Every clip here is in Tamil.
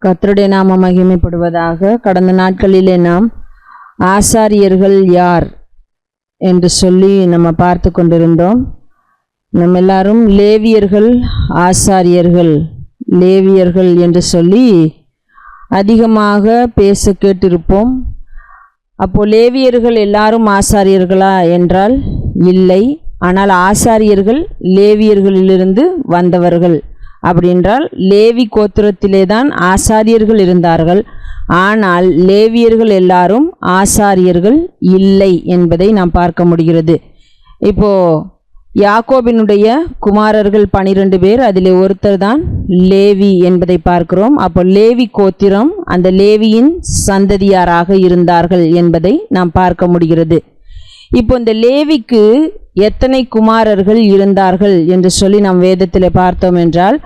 கர்த்தருடைய நாம மகிமைப்படுவதாக. கடந்த நாட்களிலே நாம் ஆசாரியர்கள் யார் என்று சொல்லி நம்ம பார்த்து கொண்டிருந்தோம். நம்ம எல்லாரும் லேவியர்கள், ஆசாரியர்கள், லேவியர்கள் என்று சொல்லி அதிகமாக பேச கேட்டிருப்போம். அப்போ லேவியர்கள் எல்லாரும் ஆசாரியர்களா என்றால் இல்லை. ஆனால் ஆசாரியர்கள் லேவியர்களிலிருந்து வந்தவர்கள். அப்படின்றால் லேவி கோத்திரத்திலே தான் ஆசாரியர்கள் இருந்தார்கள். ஆனால் லேவியர்கள் எல்லாரும் ஆசாரியர்கள் இல்லை என்பதை நாம் பார்க்க முடிகிறது. இப்போ யாக்கோபினுடைய குமாரர்கள் 12 பேர், அதில் ஒருத்தர் தான் லேவி என்பதை பார்க்கிறோம். அப்போ லேவி கோத்திரம் அந்த லேவியின் சந்ததியாராக இருந்தார்கள் என்பதை நாம் பார்க்க முடிகிறது. இப்போ இந்த லேவிக்கு எத்தனை குமாரர்கள் இருந்தார்கள் என்று சொல்லி நாம் வேதத்தில் பார்த்தோம் என்றால்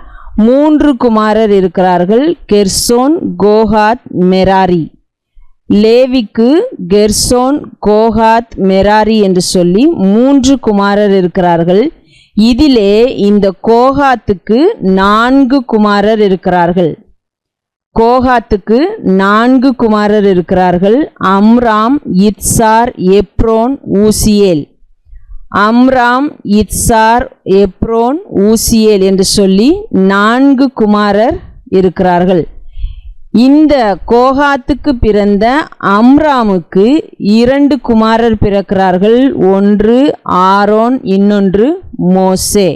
3 குமாரர் இருக்கிறார்கள். Gershon, Kohath, Merari. லேவிக்கு கெர்சோன், கோகாத், மெராரி என்று சொல்லி 3 குமாரர் இருக்கிறார்கள். இதிலே இந்த கோகாத்துக்கு 4 குமாரர் இருக்கிறார்கள். கோகாத்துக்கு 4 குமாரர் இருக்கிறார்கள். Amram, Izhar, Hebron, Uzziel. Amram, Izhar, Hebron, Uzziel என்று சொல்லி 4 குமாரர் இருக்கிறார்கள். இந்த கோகாத்துக்கு பிறந்த அம்ராமுக்கு 2 குமாரர் பிறக்கிறார்கள். ஒன்று ஆரோன், இன்னொன்று மோசே.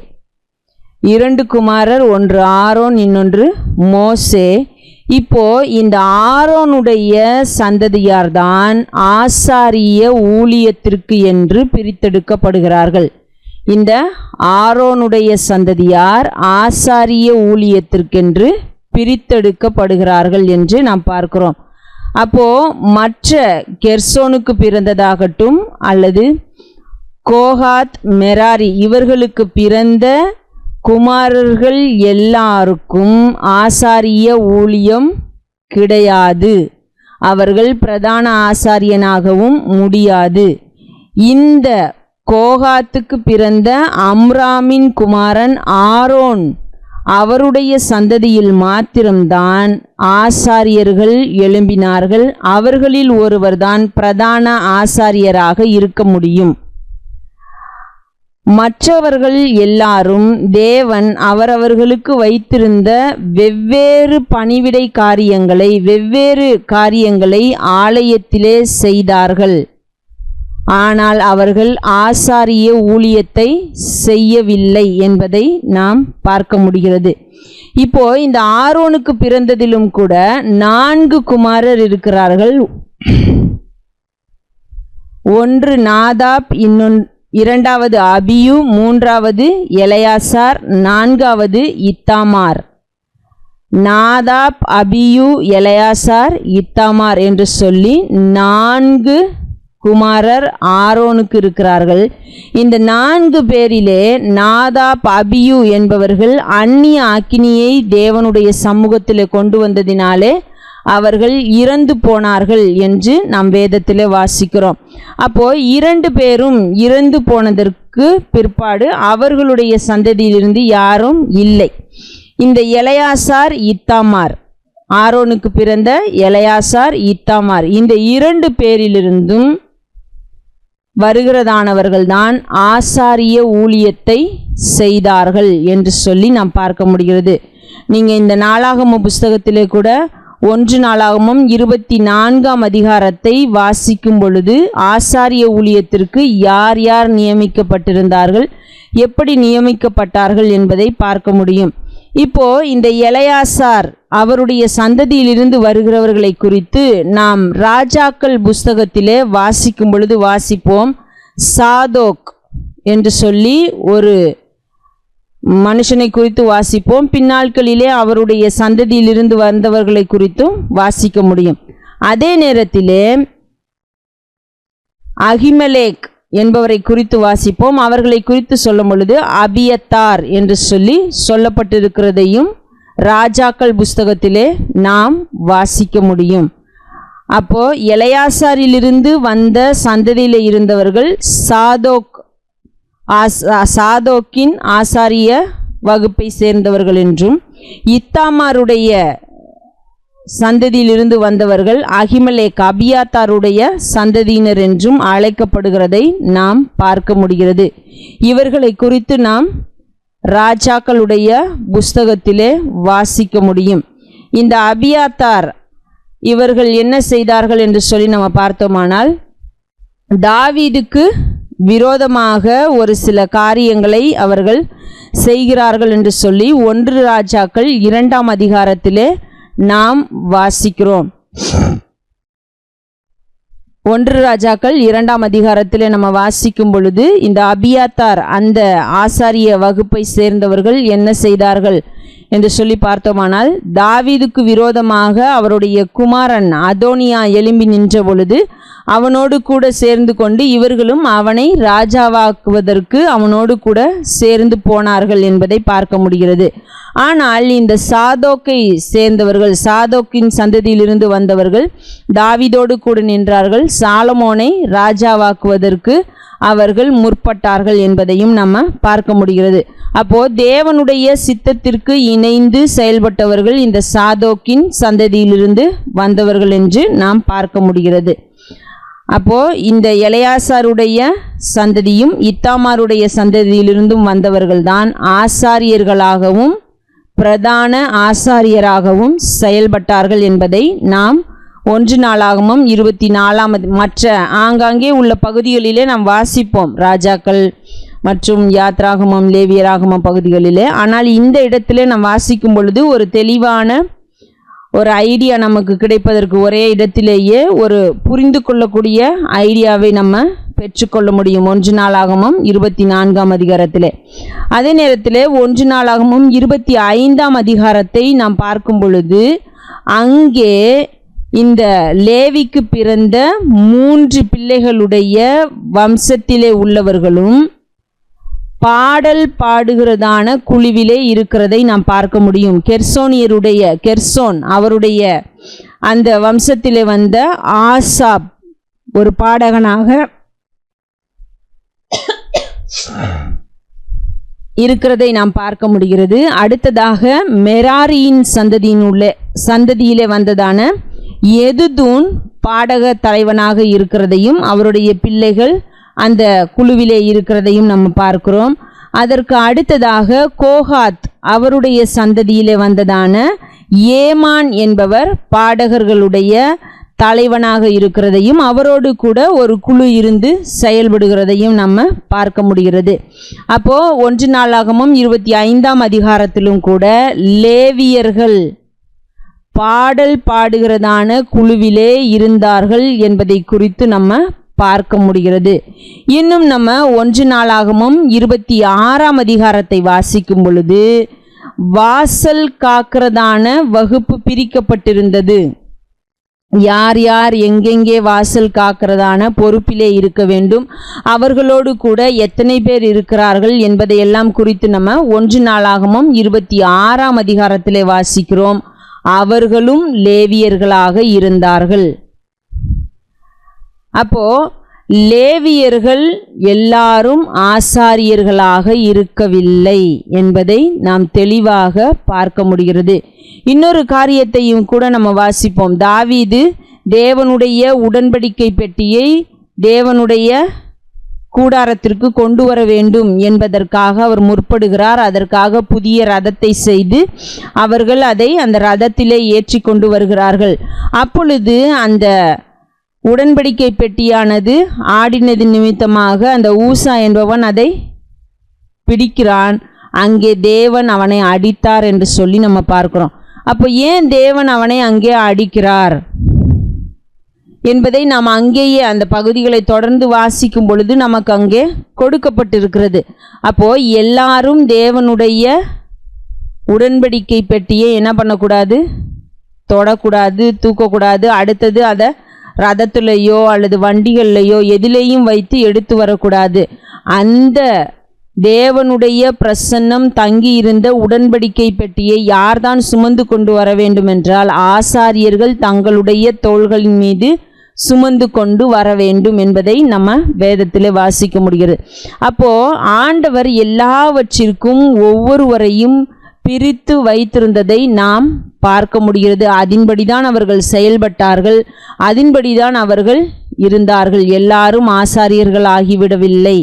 2 குமாரர், ஒன்று ஆரோன், இன்னொன்று மோசே. இப்போ இந்த ஆரோனுடைய சந்ததியார்தான் ஆசாரிய ஊழியத்திற்கு என்று பிரித்தெடுக்கப்படுகிறார்கள். இந்த ஆரோனுடைய சந்ததியார் ஆசாரிய ஊழியத்திற்கென்று பிரித்தெடுக்கப்படுகிறார்கள் என்று நாம் பார்க்கிறோம். அப்போ மற்ற கெர்சோனுக்கு பிறந்ததாகட்டும் அல்லது கோகாத், மெராரி இவர்களுக்கு பிறந்த குமாரர்கள் எல்லாருக்கும் ஆசாரிய ஊழியம் கிடையாது. அவர்கள் பிரதான ஆசாரியனாகவும் முடியாது. இந்த கோகாத்துக்கு பிறந்த அம்ராமின் குமாரன் ஆரோன் அவருடைய சந்ததியில் மாத்திரம்தான் ஆசாரியர்கள் எழும்பினார்கள். அவர்களில் ஒருவர்தான் பிரதான ஆசாரியராக இருக்க முடியும். மற்றவர்கள் எல்லாரும் தேவன் அவரவர்களுக்கு வைத்திருந்த வெவ்வேறு பணிவிடை காரியங்களை, வெவ்வேறு காரியங்களை ஆலயத்திலே செய்தார்கள். ஆனால் அவர்கள் ஆசாரிய ஊழியத்தை செய்யவில்லை என்பதை நாம் பார்க்க முடிகிறது. இப்போ இந்த ஆரோனுக்கு பிறந்ததிலும் கூட 4 குமாரர் இருக்கிறார்கள். ஒன்று நாதாப், இரண்டாவது அபியு, மூன்றாவது எலெயாசார், 4வது Ithamar. Nadab, Abihu, Eleazar, Ithamar என்று சொல்லி 4 குமாரர் ஆரோனுக்கு இருக்கிறார்கள். இந்த 4 பேரிலே நாதாப், அபியு என்பவர்கள் அந்நிய அக்கினியை தேவனுடைய சமூகத்திலே கொண்டு வந்ததினாலே அவர்கள் இறந்து போனார்கள் என்று நாம் வேதத்திலே வாசிக்கிறோம். அப்போ 2 பேரும் இறந்து போனதற்கு பிற்பாடு அவர்களுடைய சந்ததியிலிருந்து யாரும் இல்லை. இந்த எலெயாசார், இத்தாமார், ஆரோனுக்கு பிறந்த எலெயாசார், இத்தாமார் இந்த 2 பேரிலிருந்தும் வருகிறதானவர்கள்தான் ஆசாரிய ஊழியத்தை செய்தார்கள் என்று சொல்லி நாம் பார்க்க முடிகிறது. நீங்கள் இந்த நாளாகம புஸ்தகத்திலே கூட 1 நாளாகமம் 24ஆம் அதிகாரத்தை வாசிக்கும் பொழுது ஆசாரிய ஊழியத்திற்கு யார் யார் நியமிக்கப்பட்டிருந்தார்கள், எப்படி நியமிக்கப்பட்டார்கள் என்பதை பார்க்க முடியும். இப்போ இந்த எலெயாசார் அவருடைய சந்ததியிலிருந்து வருகிறவர்களை குறித்து நாம் ராஜாக்கள் புஸ்தகத்திலே வாசிக்கும் பொழுது வாசிப்போம். சாதோக் என்று சொல்லி ஒரு மனுஷனை குறித்து வாசிப்போம். பின்னாட்களிலே அவருடைய சந்ததியிலிருந்து வந்தவர்களை குறித்தும் வாசிக்க முடியும். அதே நேரத்திலே அகிமெலேக் என்பவரை குறித்து வாசிப்போம். அவர்களை குறித்து சொல்லும் பொழுது அபியத்தார் என்று சொல்லி சொல்லப்பட்டிருக்கிறதையும் ராஜாக்கள் புஸ்தகத்திலே நாம் வாசிக்க முடியும். அப்போ எலெயாசாரிலிருந்து வந்த சந்ததியில் இருந்தவர்கள் சாதோக்கின் ஆசாரிய வகுப்பை சேர்ந்தவர்கள் என்றும், இத்தாமாருடைய சந்ததியிலிருந்து வந்தவர்கள் அகிமெலேக் அபியாத்தாருடைய சந்ததியினர் என்றும் அழைக்கப்படுகிறதை நாம் பார்க்க முடிகிறது. இவர்களை குறித்து நாம் ராஜாக்களுடைய புஸ்தகத்திலே வாசிக்க முடியும். இந்த அபியாத்தார் இவர்கள் என்ன செய்தார்கள் என்று சொல்லி நம்ம பார்த்தோமானால், தாவீதுக்கு விரோதமாக ஒரு சில காரியங்களை அவர்கள் செய்கிறார்கள் என்று சொல்லி 1 ராஜாக்கள் 2ஆம் அதிகாரத்திலே நாம் வாசிக்கிறோம். 1 ராஜாக்கள் 2ஆம் அதிகாரத்திலே நம்ம வாசிக்கும் பொழுது, இந்த அபியாத்தார் அந்த ஆசாரிய வகுப்பை சேர்ந்தவர்கள் என்ன செய்தார்கள் என்று சொல்லி பார்த்தோமானால், தாவீதுக்கு விரோதமாக அவருடைய குமாரன் அதோனியா எழும்பி நின்ற பொழுது அவனோடு கூட சேர்ந்து கொண்டு இவர்களும் அவனை ராஜாவாக்குவதற்கு அவனோடு கூட சேர்ந்து போனார்கள் என்பதை பார்க்க முடிகிறது. ஆனால் இந்த சாதோக்கை சேர்ந்தவர்கள், சாதோக்கின் சந்ததியிலிருந்து வந்தவர்கள் தாவீதோடு கூட நின்றார்கள். சாலமோனை ராஜாவாக்குவதற்கு அவர்கள் முற்பட்டார்கள் என்பதையும் நம்ம பார்க்க முடிகிறது. அப்போ தேவனுடைய சித்தத்திற்கு இணைந்து செயல்பட்டவர்கள் இந்த சாதோக்கின் சந்ததியிலிருந்து வந்தவர்கள் என்று நாம் பார்க்க முடிகிறது. அப்போ இந்த எலெயாசாருடைய சந்ததியும் இத்தாமாருடைய சந்ததியிலிருந்தும் வந்தவர்கள்தான் ஆசாரியர்களாகவும் பிரதான ஆசாரியராகவும் செயல்பட்டார்கள் என்பதை நாம் 1 நாளாகமம் 24 மற்ற ஆங்காங்கே உள்ள பகுதிகளிலே நாம் வாசிப்போம், ராஜாக்கள் மற்றும் யாத்ராகமம் லேவியராகமம் பகுதிகளிலே. ஆனால் இந்த இடத்திலே நாம் வாசிக்கும் பொழுது ஒரு தெளிவான ஒரு ஐடியா நமக்கு கிடைப்பதற்கு ஒரே இடத்திலேயே ஒரு புரிந்து கொள்ளக்கூடிய ஐடியாவை நம்ம பெற்றுக்கொள்ள முடியும் 1 நாளாகமம் 24ஆம் அதிகாரத்திலே. அதே நேரத்தில் 1 நாளாகமம் 25ஆம் அதிகாரத்தை நாம் பார்க்கும் பொழுது அங்கே இந்த லேவிக்கு பிறந்த 3 பிள்ளைகளுடைய வம்சத்திலே உள்ளவர்களும் பாடல் பாடுகிறதான குழுவிலே இருக்கிறதை நாம் பார்க்க முடியும். கெர்சோன் அவருடைய அந்த வம்சத்திலே வந்த ஆசாப் ஒரு பாடகனாக இருக்கிறதை நாம் பார்க்க முடிகிறது. அடுத்ததாக மெராரியின் சந்ததியிலே வந்ததான எதுதூன் பாடக தலைவனாக இருக்கிறதையும் அவருடைய பிள்ளைகள் அந்த குழுவிலே இருக்கிறதையும் நம்ம பார்க்கிறோம். அதற்கு அடுத்ததாக கோகாத் அவருடைய சந்ததியிலே வந்ததான ஏமான் என்பவர் பாடகர்களுடைய தலைவனாக இருக்கிறதையும் அவரோடு கூட ஒரு குழு இருந்து செயல்படுகிறதையும் நம்ம பார்க்க முடிகிறது. அப்போ 1 நாளாகமம் 25ஆம் அதிகாரத்திலும் கூட லேவியர்கள் பாடல் பாடுகிறதான குழுவிலே இருந்தார்கள் என்பதை குறித்து நம்ம பார்க்க முடிகிறது. இன்னும் நம்ம 1 நாளாகமம் 26ஆம் அதிகாரத்தை வாசிக்கும் பொழுது வாசல் காக்கிறதான வகுப்பு பிரிக்கப்பட்டிருந்தது. யார் யார் எங்கெங்கே வாசல் காக்கிறதான பொறுப்பிலே இருக்க வேண்டும், அவர்களோடு கூட எத்தனை பேர் இருக்கிறார்கள் என்பதையெல்லாம் குறித்து நம்ம 1 நாளாகமம் 26ஆம் அதிகாரத்திலே வாசிக்கிறோம். அவர்களும் லேவியர்களாக இருந்தார்கள். அப்போ லேவியர்கள் எல்லாரும் ஆசாரியர்களாக இருக்கவில்லை என்பதை நாம் தெளிவாக பார்க்க முடிகிறது. இன்னொரு காரியத்தையும் கூட நம்ம வாசிப்போம். தாவீது தேவனுடைய உடன்படிக்கை பெட்டியை தேவனுடைய கூடாரத்திற்கு கொண்டு வர வேண்டும் என்பதற்காக அவர் முற்படுகிறார். அதற்காக புதிய ரதத்தை செய்து அவர்கள் அதை அந்த ரதத்திலே ஏற்றி கொண்டு வருகிறார்கள். அப்பொழுது அந்த உடன்படிக்கை பெட்டியானது ஆடினது நிமித்தமாக அந்த ஊசா என்பவன் அதை பிடிக்கிறான். அங்கே தேவன் அவனை அடித்தார் என்று சொல்லி நம்ம பார்க்கிறோம். அப்போ ஏன் தேவன் அவனை அங்கே அடிக்கிறார் என்பதை நாம் அங்கேயே அந்த பகுதிகளை தொடர்ந்து வாசிக்கும் பொழுது நமக்கு அங்கே கொடுக்கப்பட்டிருக்கிறது. அப்போ எல்லாரும் தேவனுடைய உடன்படிக்கை பெட்டியை என்ன பண்ணக்கூடாது, தொடக்கூடாது, தூக்கக்கூடாது. அடுத்தது அதை ரதத்துலையோ அல்லது வண்டிகள்லையோ எதிலேயும் வைத்து எடுத்து வரக்கூடாது. அந்த தேவனுடைய பிரசன்னம் தங்கி இருந்த உடன்படிக்கை பெட்டியை யார்தான் சுமந்து கொண்டு வர வேண்டும் என்றால் ஆசாரியர்கள் தங்களுடைய தோள்களின் மீது சுமந்து கொண்டு வர வேண்டும் என்பதை நம்ம வேதத்தில் வாசிக்க முடிகிறது. அப்போ ஆண்டவர் எல்லாவற்றிற்கும் ஒவ்வொருவரையும் பிரித்து வைத்திருந்ததை நாம் பார்க்க முடிகிறது. அதன்படிதான் அவர்கள் செயல்பட்டார்கள், அதன்படிதான் அவர்கள் இருந்தார்கள். எல்லாரும் ஆசாரியர்கள் ஆகிவிடவில்லை,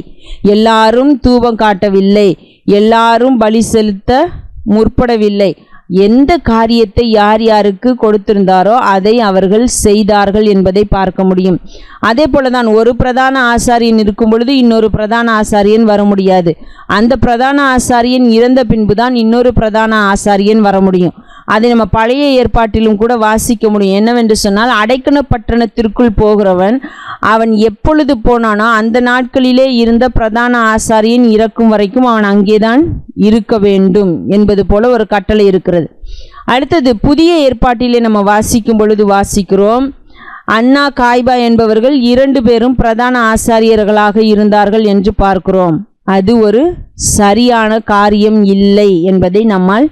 எல்லாரும் தூபம் காட்டவில்லை, எல்லாரும் பலி செலுத்த முற்படவில்லை. எந்த காரியத்தை யார் யாருக்கு கொடுத்திருந்தாரோ அதை அவர்கள் செய்தார்கள் என்பதை பார்க்க முடியும். அதே போலதான் ஒரு பிரதான ஆசாரியன் இருக்கும் பொழுது இன்னொரு பிரதான ஆசாரியன் வர முடியாது. அந்த பிரதான ஆசாரியன் இறந்த பின்புதான் இன்னொரு பிரதான ஆசாரியன் வர முடியும். அதை நம்ம பழைய ஏற்பாட்டிலும் கூட வாசிக்க முடியும். என்னவென்று சொன்னால், அடைக்கண பட்டணத்திற்குள் போகிறவன் அவன் எப்பொழுது போனானோ அந்த நாட்களிலே இருந்த பிரதான ஆசாரியன் இறக்கும் வரைக்கும் அவன் அங்கேதான் இருக்க வேண்டும் என்பது போல ஒரு கட்டளை இருக்கிறது. அடுத்தது புதிய ஏற்பாட்டிலே நம்ம வாசிக்கும் பொழுது வாசிக்கிறோம், அன்னா காய்பா என்பவர்கள் 2 பேரும் பிரதான ஆசாரியர்களாக இருந்தார்கள் என்று பார்க்கிறோம். அது ஒரு சரியான காரியம் இல்லை என்பதை நம்மால்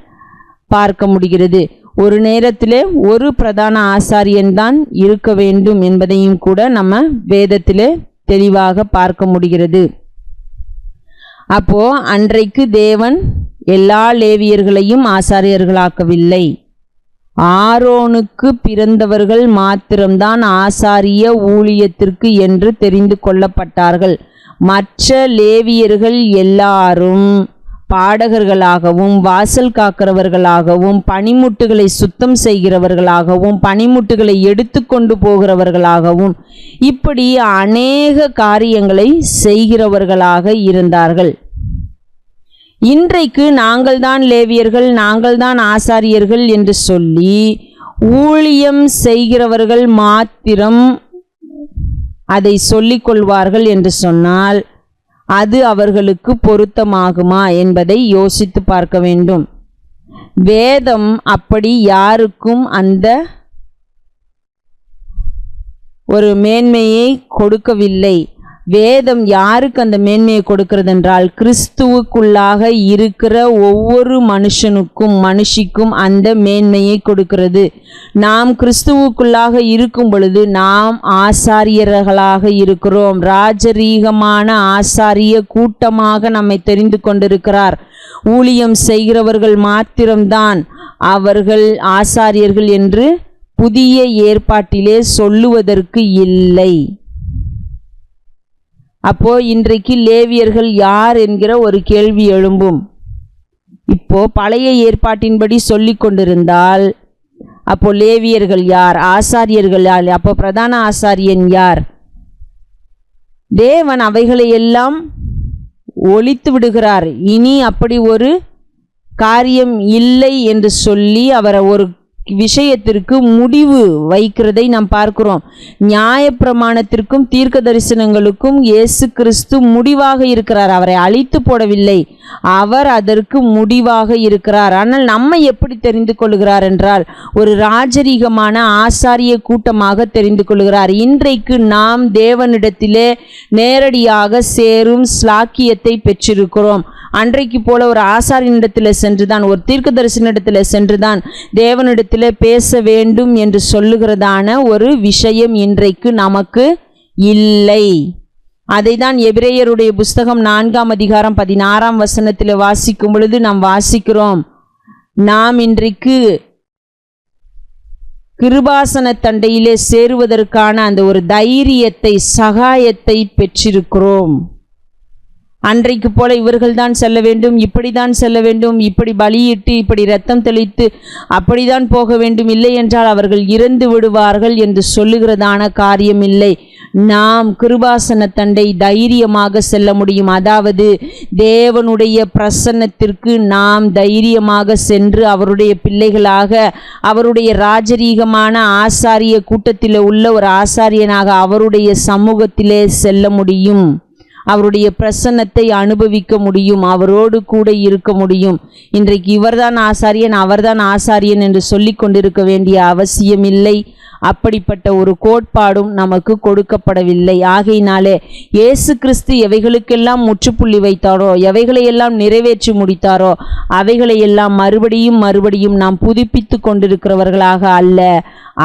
பார்க்க முடிகிறது. ஒரு நேரத்திலே ஒரு பிரதான ஆசாரியன் தான் இருக்க வேண்டும் என்பதையும் கூட நம்ம வேதத்திலே தெளிவாக பார்க்க முடிகிறது. அப்போ அன்றைக்கு தேவன் எல்லா லேவியர்களையும் ஆசாரியர்களாக்கவில்லை. ஆரோனுக்கு பிறந்தவர்கள் மாத்திரம்தான் ஆசாரிய ஊழியத்திற்கு என்று தெரிந்து கொள்ளப்பட்டார்கள். மற்ற லேவியர்கள் எல்லாரும் பாடகர்களாகவும் வாசல் காக்கிறவர்களாகவும் பனிமுட்டுகளை சுத்தம் செய்கிறவர்களாகவும் பனிமுட்டுகளை எடுத்து கொண்டு போகிறவர்களாகவும் இப்படி அநேக காரியங்களை செய்கிறவர்களாக இருந்தார்கள். இன்றைக்கு நாங்கள்தான் லேவியர்கள், நாங்கள்தான் ஆசாரியர்கள் என்று சொல்லி ஊழியம் செய்கிறவர்கள் மாத்திரம் அதை சொல்லிக் கொள்வார்கள் என்று சொன்னால் அது அவர்களுக்கு பொருத்தமாகுமா என்பதை யோசித்து பார்க்க வேண்டும். வேதம் அப்படி யாருக்கும் அந்த ஒரு மேன்மையை கொடுக்கவில்லை. வேதம் யாருக்கு அந்த மேன்மையை கொடுக்கிறது என்றால், கிறிஸ்துவுக்குள்ளாக இருக்கிற ஒவ்வொரு மனுஷிக்கும் அந்த மேன்மையை கொடுக்கிறது. நாம் கிறிஸ்துவுக்குள்ளாக இருக்கும் பொழுது நாம் ஆசாரியர்களாக இருக்கிறோம். ராஜரீகமான ஆசாரிய கூட்டமாக நம்மை தெரிந்து கொண்டிருக்கிறார். ஊழியம் செய்கிறவர்கள் மாத்திரம்தான் அவர்கள் ஆசாரியர்கள் என்று புதிய ஏற்பாட்டிலே சொல்லுவதற்கு இல்லை. அப்போ இன்றைக்கு லேவியர்கள் யார் என்கிற ஒரு கேள்வி எழும்பும். இப்போ பழைய ஏற்பாட்டின்படி சொல்லி கொண்டிருந்தால் அப்போ லேவியர்கள் யார், ஆசாரியர்கள் யார், அப்போ பிரதான ஆசாரியன் யார்? தேவன் அவைகளை எல்லாம் ஒழித்து விடுகிறார். இனி அப்படி ஒரு காரியம் இல்லை என்று சொல்லி அவரை ஒரு விஷயத்திற்கு முடிவு வைக்கிறதை நாம் பார்க்கிறோம். நியாயப்பிரமாணத்திற்கும் தீர்க்க தரிசனங்களுக்கும் இயேசு கிறிஸ்து முடிவாக இருக்கிறார். அவரை அழித்து போடவில்லை, அவர் அதற்கு முடிவாக இருக்கிறார். ஆனால் நம்மை எப்படி தெரிந்து கொள்கிறார் என்றால் ஒரு ராஜரீகமான ஆசாரிய கூட்டமாக தெரிந்து கொள்கிறார். இன்றைக்கு நாம் தேவனிடத்திலே நேரடியாக சேரும் ஸ்லாக்கியத்தை பெற்றிருக்கிறோம். அன்றைக்கு போல ஒரு ஆசாரியனிடத்தில் சென்றுதான், ஒரு தீர்க்கதரிசனிடத்தில் சென்றுதான் தேவனிடத்தில் பேச வேண்டும் என்று சொல்லுகிறதான ஒரு விஷயம் இன்றைக்கு நமக்கு இல்லை. அதை தான் எபிரேயருடைய புஸ்தகம் 4ஆம் அதிகாரம் 16ஆம் வசனத்தில் வாசிக்கும் பொழுது நாம் வாசிக்கிறோம், நாம் இன்றைக்கு கிருபாசன தண்டையிலே சேருவதற்கான அந்த ஒரு தைரியத்தை, சகாயத்தை பெற்றிருக்கிறோம். அன்றைக்கு போல இவர்கள் தான் செல்ல வேண்டும், இப்படிதான் செல்ல வேண்டும், இப்படி பலியிட்டு இப்படி இரத்தம் தெளித்து அப்படிதான் போக வேண்டும், இல்லை என்றால் அவர்கள் இறந்து விடுவார்கள் என்று சொல்லுகிறதான காரியம் இல்லை. நாம் கிருபாசன தண்டை தைரியமாக செல்ல முடியும். அதாவது தேவனுடைய பிரசன்னத்திற்கு நாம் தைரியமாக சென்று அவருடைய பிள்ளைகளாக, அவருடைய ராஜரீகமான ஆசாரிய கூட்டத்தில் உள்ள ஒரு ஆசாரியனாக அவருடைய சமூகத்திலே செல்ல முடியும். அவருடைய பிரசன்னத்தை அனுபவிக்க முடியும், அவரோடு கூட இருக்க முடியும். இன்றைக்கு இவர்தான் ஆசாரியன், அவர்தான் ஆசாரியன் என்று சொல்லி கொண்டிருக்க வேண்டிய அவசியம் இல்லை. அப்படிப்பட்ட ஒரு கோட்பாடும் நமக்கு கொடுக்கப்படவில்லை. ஆகையினாலே இயேசு கிறிஸ்து எவைகளுக்கெல்லாம் முற்றுப்புள்ளி வைத்தாரோ, எவைகளையெல்லாம் நிறைவேற்றி முடித்தாரோ, அவைகளையெல்லாம் மறுபடியும் நாம் புதுப்பித்து கொண்டிருக்கிறவர்களாக அல்ல,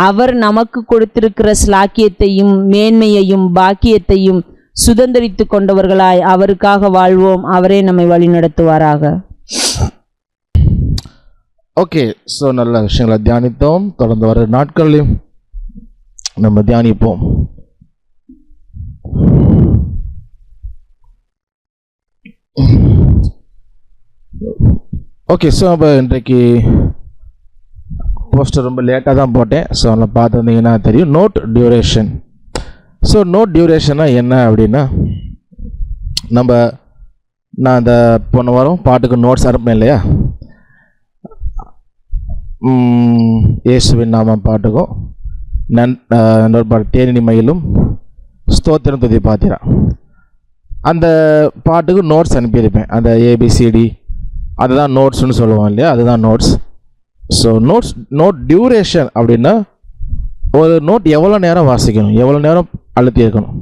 அவர் நமக்கு கொடுத்திருக்கிற ஸ்லாக்கியத்தையும் மேன்மையையும் பாக்கியத்தையும் சுதந்திரித்து கொண்டவர்களாய் அவருக்காக வாழ்வோம். அவரே நம்மை வழி நடத்துவாராக. ஓகே, ஸோ நல்ல விஷயங்களை தியானித்தோம். தொடர்ந்து வர நாட்களையும் நம்ம தியானிப்போம். ஓகே, ஸோ அப்போ இன்றைக்கு போஸ்டர் ரொம்ப லேட்டாக தான் போட்டேன். ஸோ அதில் பார்த்துருந்தீங்கன்னா தெரியும். Note duration. ஸோ நோட் டியூரேஷனாக என்ன அப்படின்னா, நான் இந்த போன வாரம் பாட்டுக்கு நோட்ஸ் அனுப்பினேன் இல்லையா, இயேசுவின் நாமம் பாட்டுக்கும் இன்னொரு பாட்டு தேனினி மயிலும் ஸ்தோத்திரம் துதி பாத்திரா, அந்த பாட்டுக்கு நோட்ஸ் அனுப்பியிருப்பேன். அந்த ஏபிசிடி அதுதான் நோட்ஸ்னு சொல்லுவோம் இல்லையா, அதுதான் நோட்ஸ். ஸோ நோட் டியூரேஷன் அப்படின்னா ஒரு நோட் எவ்வளோ நேரம் வாசிக்கணும், எவ்வளோ நேரம் அழுத்தி இருக்கணும்.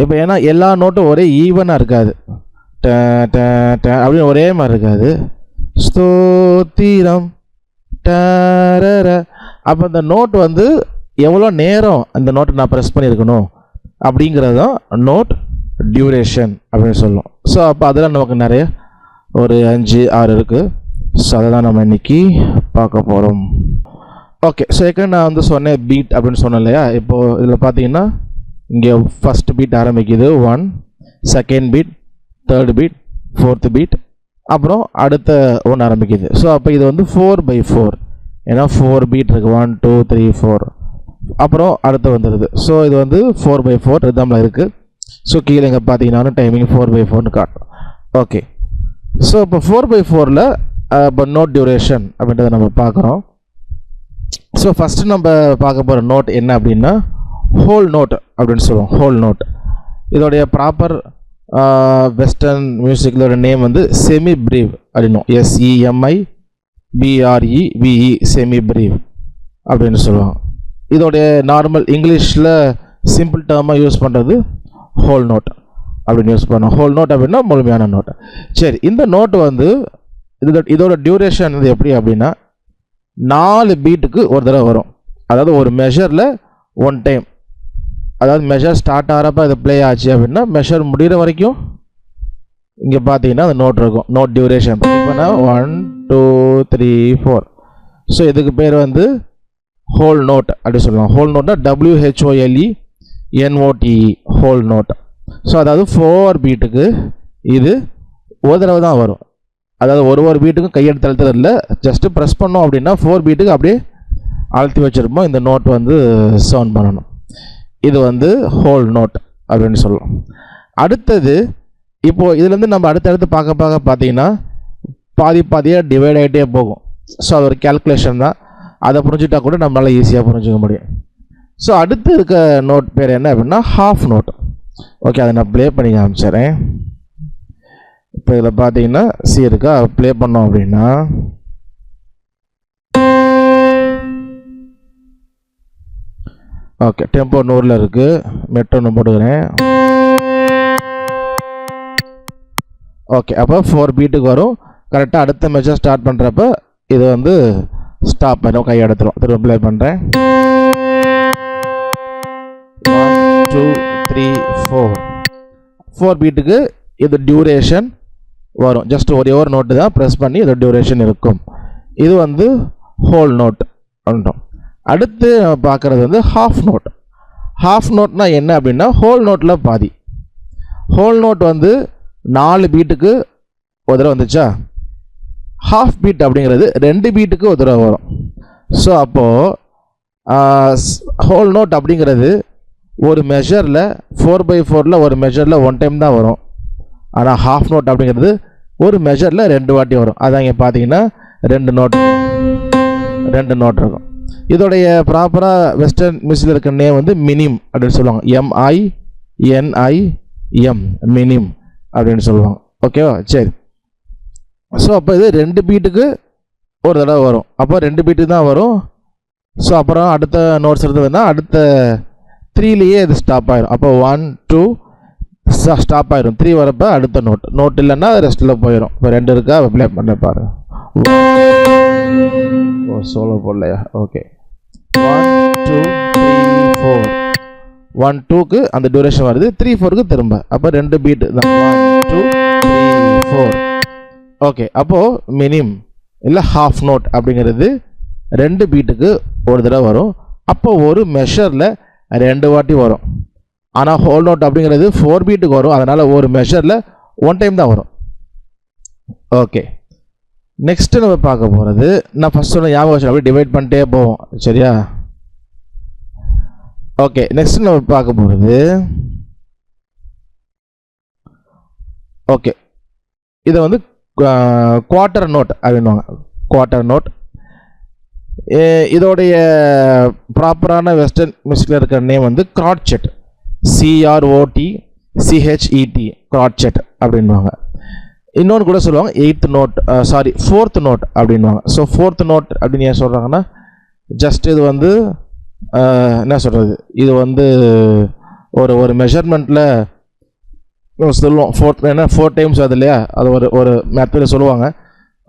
இப்போ ஏன்னா எல்லா நோட்டும் ஒரே ஈவனாக இருக்காது, அப்படின்னு ஒரே மாதிரி இருக்காது. ஸ்தோத்திரம் டரர, அப்போ இந்த நோட் வந்து எவ்வளோ நேரம் அந்த நோட்டை நான் ப்ரெஸ் பண்ணியிருக்கணும் அப்படிங்கிறது தான் நோட் டியூரேஷன் அப்படின்னு சொல்லுவோம். ஸோ அப்போ அதெல்லாம் நமக்கு நிறைய ஒரு 5-6 இருக்குது. ஸோ அதை தான் நம்ம இன்றைக்கி பார்க்க போகிறோம். ஓகே, ஸோ நான் வந்து சொன்னேன் பீட் அப்படின்னு சொன்னேன் இல்லையா. இப்போது இதில் பார்த்தீங்கன்னா இங்கே ஃபஸ்ட் பீட் ஆரம்பிக்குது 1, second beat, third beat, fourth beat, அப்புறம் அடுத்த ஒன்று ஆரம்பிக்குது. ஸோ அப்போ இது வந்து 4/4, ஏன்னா 4 பீட் இருக்குது, 1 2 3 4, அப்புறம் அடுத்து வந்துடுது. ஸோ இது வந்து 4/4 ரிதமில் இருக்குது. ஸோ கீழே இங்கே பார்த்தீங்கன்னா டைமிங் 4/4ன்னு காட்டும். ஓகே, ஸோ இப்போ 4/4ல் இப்போ நோட் டியூரேஷன் அப்படின்றத நம்ம பார்க்குறோம். ஸோ ஃபஸ்ட்டு நம்ம பார்க்க போகிற நோட் என்ன அப்படின்னா ஹோல் நோட் அப்படின்னு சொல்லுவோம். ஹோல் நோட் இதோடைய ப்ராப்பர் வெஸ்டர்ன் மியூசிக்கிலோட நேம் வந்து செமி பிரீவ் அப்படின்னும். SEMIBREVE, செமி பிரீவ் அப்படின்னு சொல்லுவாங்க. இதோடைய நார்மல் இங்கிலீஷில் சிம்பிள் டேர்மாக யூஸ் பண்ணுறது ஹோல் நோட் அப்படின்னு யூஸ் பண்ணோம். ஹோல் நோட் அப்படின்னா முழுமையான நோட். சரி, இந்த நோட்டு வந்து இதோட டியூரேஷன் வந்து எப்படி அப்படின்னா 4 பீட்டுக்கு ஒரு தடவை வரும். அதாவது ஒரு மெஷரில் 1 டைம், அதாவது மெஷர் ஸ்டார்ட் ஆகிறப்ப அது ப்ளே ஆச்சு அப்படின்னா மெஷர் முடிகிற வரைக்கும் இங்கே பார்த்தீங்கன்னா அந்த நோட் இருக்கும். நோட் டியூரேஷன் இப்போ 1 2 3 4. ஸோ இதுக்கு பேர் வந்து ஹோல் நோட் அப்படி சொல்லுவாங்க. ஹோல் நோட்னா WHOLE ஹோல் நோட். ஸோ அதாவது 4 பீட்டுக்கு இது ஒரு தடவை தான் வரும். அதாவது ஒரு பீட்டுக்கும் கையெடுத்து அழுத்துறது இல்லை, ஜஸ்ட்டு ப்ரெஸ் பண்ணோம் அப்படின்னா 4 பீட்டுக்கு அப்படியே அழுத்தி வச்சுருப்போம். இந்த நோட் வந்து சவுண்ட் பண்ணணும். இது வந்து ஹோல் நோட் அப்படின்னு சொல்லலாம். அடுத்தது இப்போது இதுலேருந்து நம்ம அடுத்தடுத்து பார்க்க பார்த்தீங்கன்னா பாதியாக டிவைட் ஆகிட்டே போகும். ஸோ அது ஒரு கேல்குலேஷன் தான். அதை புரிஞ்சுட்டா கூட நம்மளால் ஈஸியாக புரிஞ்சுக்க முடியும். ஸோ அடுத்து இருக்க நோட் பேர் என்ன அப்படின்னா ஹாஃப் நோட். ஓகே, அதை நான் ப்ளே பண்ணி காமிச்சிடுறேன். இப்போ இதில் பார்த்தீங்கன்னா சி இருக்கா, ப்ளே பண்ணோம் அப்படின்னா ஓகே, டெம்போ 100ல் இருக்குது. மெட்ரோன்னு போட்டுக்கிறேன். ஓகே, அப்போ 4 பீட்டுக்கு வரும். கரெக்டாக அடுத்த மெஷர் ஸ்டார்ட் பண்ணுறப்ப இது வந்து ஸ்டாப் பண்ணும், கை எடுத்துரும். திரும்ப ப்ளே பண்ணுறேன். 1 2 3 4 பீட்டுக்கு இது டியூரேஷன் வரும். ஜஸ்ட் ஒரே ஒரு நோட்டு தான் ப்ரெஸ் பண்ணி இது டியூரேஷன் இருக்கும். இது வந்து ஹோல் நோட் அப்படின்றோம். அடுத்து நம்ம பார்க்குறது வந்து ஹாஃப் நோட். ஹாஃப் நோட்னா என்ன அப்படின்னா ஹோல் நோட்டில் பாதி. ஹோல் நோட் வந்து 4 பீட்டுக்கு ஒரு தடவை வந்துச்சா, ஹாஃப் பீட் அப்படிங்கிறது 2 பீட்டுக்கு ஒரு தடவை வரும். ஸோ அப்போது ஹோல் நோட் அப்படிங்கிறது ஒரு மெஷரில் 4/4ல் ஒரு மெஷரில் 1 டைம் தான் வரும். ஆனால் ஹாஃப் நோட் அப்படிங்கிறது ஒரு மெஷரில் 2 வாட்டி வரும். அதான் இங்கே பார்த்தீங்கன்னா 2 நோட் இருக்கும். இதோடைய ப்ராப்பராக வெஸ்டர்ன் மியூசிக்கில் இருக்கிற நேம் வந்து மினிம் அப்படின்னு சொல்லுவாங்க. MINIM, மினிம் அப்படின்னு சொல்லுவாங்க. ஓகேவா? சரி, ஸோ அப்போ இது 2 பீட்டுக்கு ஒரு தடவை வரும். அப்போ 2 பீட்டுக்கு தான் வரும். ஸோ அப்புறம் அடுத்த நோட்ஸ் எடுத்ததுன்னா அடுத்த 3லேயே இது ஸ்டாப் ஆயிடும். அப்போ 1 2 ஸ்டாப் ஆயிடும். 3 வரப்போ அடுத்த நோட் இல்லைன்னா ரெஸ்ட்டில் போயிடும். இப்போ 2 இருக்கா, ப்ளே பண்ண பாருங்க. ஓ, சோலோ போடலையா? ஓகே, 1 2 3 4. 1 2க்கு அந்த டியூரேஷன் வருது, 3 4க்கு திரும்ப. அப்போ 2 பீட்டு தான், 1 2 3 4. ஓகே, அப்போது மினிம் இல்லை ஹாஃப் நோட் அப்படிங்கிறது 2 பீட்டுக்கு ஒரு தடவை வரும். அப்போ ஒரு மெஷரில் 2 வாட்டி வரும். ஆனால் ஹோல் நோட் அப்படிங்கிறது 4 பீட்டுக்கு வரும். அதனால் ஒரு மெஷரில் 1 டைம் தான் வரும். ஓகே, நெக்ஸ்ட்டு நம்ம பார்க்க போகிறது, நான் ஃபஸ்ட் சொன்ன ஞாபகம் வச்சு அப்படியே டிவைட் பண்ணிட்டே போவோம். சரியா? ஓகே, நெக்ஸ்ட் நம்ம பார்க்க போகிறது, ஓகே, இதை வந்து குவார்ட்டர் நோட் அப்படின்வாங்க. குவார்ட்டர் நோட் இதோடைய ப்ராப்பரான வெஸ்டர்ன் மியூசிக்கில் இருக்கிற நேம் வந்து க்ராட்செட். CROTCHET, க்ராட்செட் அப்படின்வாங்க. இன்னொன்று கூட சொல்லுவாங்க 8th நோட், 4th நோட் அப்படின்வாங்க. ஸோ 4th நோட் அப்படின்னு ஏன் சொல்கிறாங்கன்னா, ஜஸ்ட் இது வந்து என்ன சொல்கிறது, இது வந்து ஒரு மெஷர்மெண்ட்டில் சொல்லுவோம். 4 டைம்ஸ் அது இல்லையா, அது ஒரு மெத்தடில் சொல்லுவாங்க.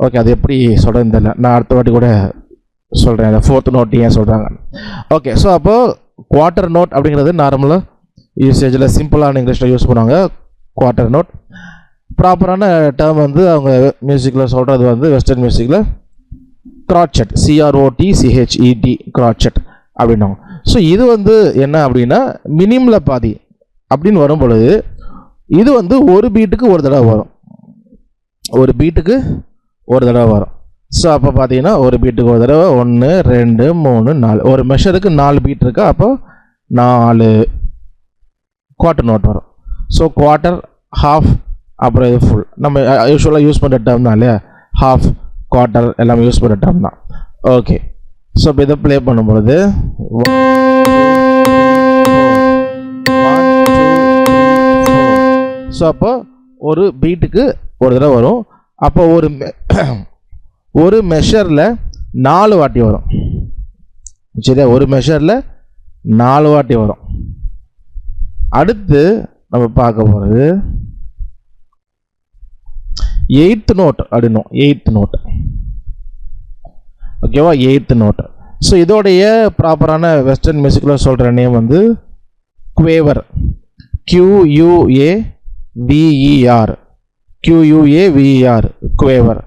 ஓகே, அது எப்படி சொல்கிறதுன்னு தெரியல, நான் அடுத்த வாட்டி கூட சொல்கிறேன் அந்த 4th நோட் ஏன் சொல்கிறாங்க. ஓகே, ஸோ அப்போது குவார்ட்டர் நோட் அப்படிங்கிறது நார்மலாக யூசேஜில் சிம்பிளான இங்கிலீஷில் யூஸ் பண்ணுவாங்க. குவார்ட்டர் நோட் ப்ராப்பரான டேர்ம் வந்து அவங்க மியூசிக்கில் சொல்கிறது வந்து வெஸ்டர்ன் மியூசிக்கில் க்ராட்செட், CROTCHET, க்ராட்செட் அப்படின்னாங்க. ஸோ இது வந்து என்ன அப்படின்னா மினிமில் பாதி அப்படின்னு வரும் பொழுது இது வந்து ஒரு பீட்டுக்கு ஒரு தடவை வரும். ஒரு பீட்டுக்கு ஒரு தடவை வரும். ஸோ அப்போ பார்த்தீங்கன்னா ஒரு பீட்டுக்கு ஒரு தடவை 1 2 3 4, ஒரு மெஷருக்கு 4 பீட் இருக்கா, அப்போ 4 குவார்ட்டர் நோட் வரும். ஸோ குவார்ட்டர், ஹாஃப், அப்புறம் இது ஃபுல். நம்ம யூஸ்வலாக யூஸ் பண்ணுற டேர்ம் தான் இல்லையா, ஹாஃப், குவார்ட்டர் எல்லாமே யூஸ் பண்ணுற டேர்ம் தான். ஓகே, ஸோ இப்போ இதை ப்ளே பண்ணும்பொழுது 1 2 3 4. ஸோ அப்போ ஒரு பீட்டுக்கு ஒரு தடவை வரும். அப்போ ஒரு மெஷரில் 4 வாட்டி வரும். சரியா? ஒரு மெஷரில் 4 வாட்டி வரும். அடுத்து நம்ம பார்க்க போகிறது 8th நோட் அப்படின்னும். 8th நோட், ஓகேவா? 8th note. ஸோ இதோடைய ப்ராப்பரான வெஸ்டர்ன் மியூசிக்கில் சொல்கிற நேம் வந்து குவேவர். QUAVER, குவேவர்.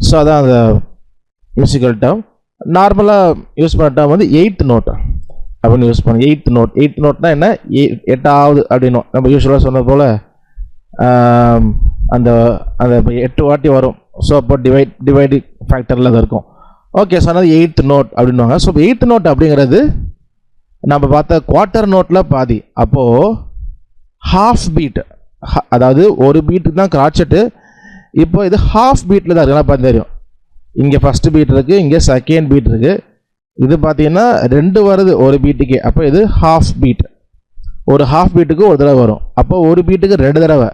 ஸோ அதான் அந்த மியூசிக்கல் டேர்ம். நார்மலாக யூஸ் பண்ண டேர்ம் வந்து 8th நோட் அப்படின்னு யூஸ் பண்ண. 8th நோட், 8th நோட்னா என்ன, 8வது அப்படின்னும். நம்ம யூஸ்வலாக சொன்னது போல் அந்த 8 வாட்டி வரும். ஸோ அப்போ டிவைடு ஃபேக்டரில் அது இருக்கும். ஓகே, ஸோ அது 8th நோட் அப்படின்வாங்க. ஸோ 8th நோட் அப்படிங்கிறது நம்ம பார்த்த குவார்ட்டர் நோட்டில் பாதி. அப்போது ஹாஃப் பீட், அதாவது ஒரு பீட்டுக்கு தான் க்ராட்செட்டு. இப்போ இது ஹாஃப் பீட்டில் தான் இருக்குன்னா பார்த்து தெரியும். இங்கே ஃபஸ்ட்டு பீட் இருக்குது, இங்கே செகண்ட் பீட் இருக்குது. இது பார்த்தீங்கன்னா 2 வருது ஒரு பீட்டுக்கு. அப்போ இது ஹாஃப் பீட். ஒரு ஹாஃப் பீட்டுக்கு ஒரு தடவை வரும். அப்போ ஒரு பீட்டுக்கு 2 தடவை.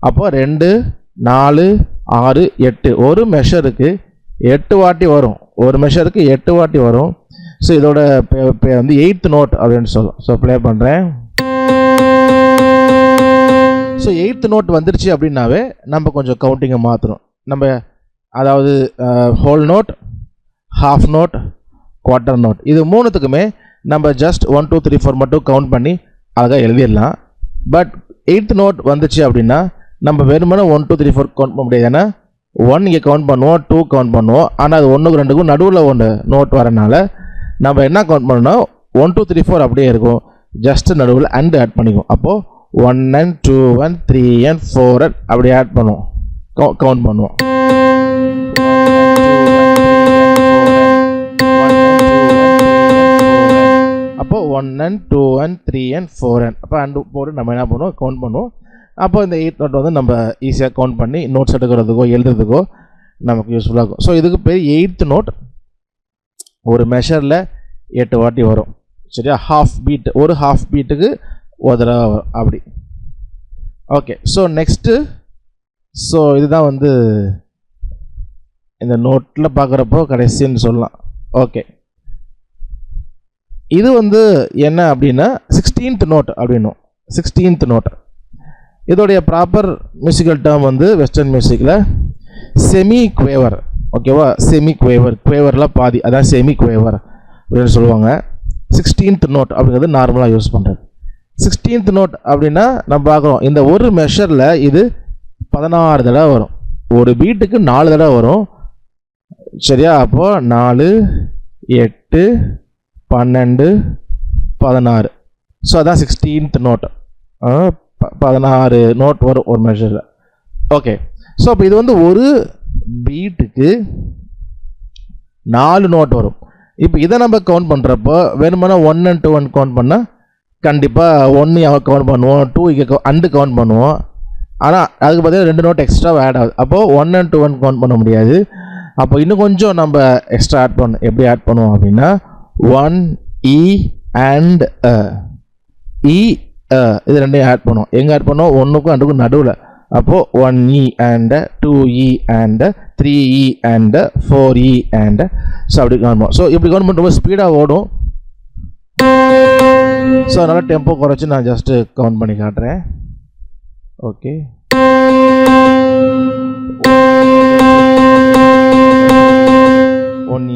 அப்போ 2 4 6 8, ஒரு மெஷருக்கு 8 வாட்டி வரும். ஒரு மெஷருக்கு 8 வாட்டி வரும். ஸோ இதோட பேர் வந்து 8th நோட் அப்படின்னு சொல்லும். ஸோ ப்ளே பண்ணுறேன். ஸோ 8th நோட் வந்துருச்சு அப்படின்னாவே நம்ம கொஞ்சம் கவுண்டிங்கை மாற்றணும். நம்ம அதாவது whole note, half note, quarter note, இது மூணுத்துக்குமே நம்ம ஜஸ்ட் 1 2 3 4 மட்டும் கவுண்ட் பண்ணி அழகாக எழுதிடலாம். பட் 8th நோட் வந்துச்சு அப்படின்னா நம்ம வெறுமனே 1 2 3 4 கவுண்ட் பண்ண முடியாது. ஏன்னா 1 இங்கே கவுண்ட் பண்ணுவோம், 2 கவுண்ட் பண்ணுவோம். ஆனால் அது 1க்கு 2க்கும் நடுவில் 1 நோட் வரனால நம்ம என்ன கவுண்ட் பண்ணோம்னா 1 2 3 4 அப்படியே இருக்கும். ஜஸ்ட் நடுவில் அண்ட் ஆட் பண்ணிக்குவோம். அப்போது 1 and 2 and 3 and 4 and அப்படி ஆட் பண்ணுவோம், கவுண்ட் பண்ணுவோம். அப்போ 1 and 2 and 3 and 4 and அப்போ அண்ட் போட்டு நம்ம என்ன பண்ணுவோம், கவுண்ட் பண்ணுவோம். அப்போ இந்த 8th நோட் வந்து நம்ம ஈஸியாக கவுண்ட் பண்ணி நோட்ஸ் எடுக்கிறதுக்கோ எழுதுறதுக்கோ நமக்கு யூஸ்ஃபுல்லாக இருக்கும். ஸோ இதுக்கு பேர் 8th நோட். ஒரு மெஷரில் 8 வாட்டி வரும். சரியா? ஹாஃப் பீட், ஒரு ஹாஃப் பீட்டுக்கு ஒரு தடவை வரும் அப்படி. ஓகே, ஸோ நெக்ஸ்ட்டு, ஸோ இதுதான் வந்து இந்த நோட்டில் பார்க்குறப்போ கடைசின்னு சொல்லலாம். ஓகே, இது வந்து என்ன அப்படின்னா 16th நோட் அப்படின்னும். 16th நோட் இதோடைய ப்ராப்பர் மியூசிக்கல் டேர்ம் வந்து வெஸ்டர்ன் மியூசிக்கில் செமி குவேவர். ஓகேவா? செமி குவேவர், குவேவரில் பாதி, அதான் செமி குவேவர் அப்படின்னு சொல்லுவாங்க. 16th நோட் அப்படிங்கிறது நார்மலாக யூஸ் பண்ணுறது. 16th நோட் அப்படின்னா நம்ம பார்க்குறோம் இந்த ஒரு மெஷரில் இது 16 தடவை வரும். ஒரு பீட்டுக்கு 4 தடவை வரும். சரியா? அப்போது 4, 8, 12, 16. ஸோ அதான் 16th நோட். 16 நோட் வரும் ஒரு மெஷரில். ஓகே. ஸோ அப்போ இது வந்து ஒரு பீட்டுக்கு 4 நோட் வரும். இப்போ இதை நம்ம கவுண்ட் பண்ணுறப்போ வேணுமானா 1 and 2 கவுண்ட் பண்ணால் கண்டிப்பாக 1 கவுண்ட் பண்ணுவோம், 2 இங்கே அண்டு கவுண்ட் பண்ணுவோம். ஆனால் அதுக்கு பார்த்தீங்கன்னா 2 நோட் எக்ஸ்ட்ரா ஆட் ஆகுது. அப்போது 1 and 2 கவுண்ட் பண்ண முடியாது. அப்போ இன்னும் கொஞ்சம் நம்ம எக்ஸ்ட்ரா ஆட் பண்ணணும். எப்படி ஆட் பண்ணுவோம் அப்படின்னா 1 E and E இது ரெண்டையும் ஆட் பண்ணுவோம். எங்கே ஆட் பண்ணுவோம்? 1க்கும் 2க்கும் நடுவில். அப்போது 1E and 2E and 3E and 4E and so அப்படி கவுண்ட் பண்ணுவோம். ஸோ இப்படி கவுண்ட் பண்ணுறப்போ ஸ்பீடாக ஓடும். ஸோ அதனால் டெம்போ குறைச்சி நான் ஜஸ்ட்டு கவுண்ட் பண்ணி காட்டுறேன். Okay.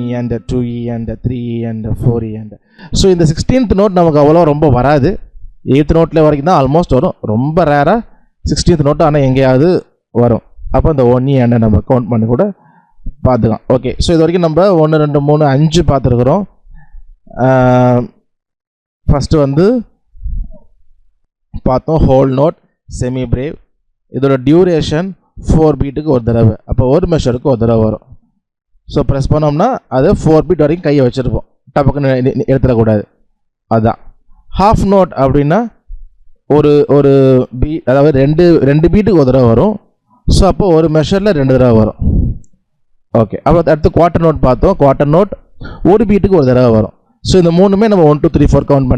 E and 2E and 3E and 4E and so இந்த 16th நோட் நமக்கு அவ்வளோ ரொம்ப வராது. 8th நோட்டில் வரைக்கும் தான் ஆல்மோஸ்ட் வரும். ரொம்ப ரேராக 16th நோட்டு ஆனால் எங்கேயாவது வரும். அப்போ இந்த 1E and நம்ம கவுண்ட் பண்ணி கூட பார்த்துக்கலாம். ஓகே. ஸோ இது வரைக்கும் நம்ம 1, 2, 3, 5 பார்த்துருக்குறோம். ஃபஸ்ட்டு வந்து பார்த்தோம் ஹோல் நோட், செமி பிரேவ். இதோட டியூரேஷன் 4 பீட்டுக்கு ஒரு தடவை. அப்போ ஒரு மெஷருக்கு ஒரு தடவை வரும். ஸோ ப்ரெஸ் பண்ணோம்னா அது 4 பீட் வரைக்கும் கையை வச்சுருப்போம், டப்புக்குன்னு எடுத்துடக்கூடாது. அதுதான் ஹாஃப் நோட் அப்படின்னா ஒரு பீட், அதாவது ரெண்டு பீட்டுக்கு ஒரு தடவை வரும். ஸோ அப்போ ஒரு மெஷரில் 2 தடவை வரும். ஓகே. அப்போ அடுத்து குவார்ட்டர் நோட் பார்த்தோம். குவார்ட்டர் நோட் ஒரு பீட்டுக்கு ஒரு தடவை வரும். ஸோ இந்த மூணுமே நம்ம 1, 2, 3, 4 கவுண்ட்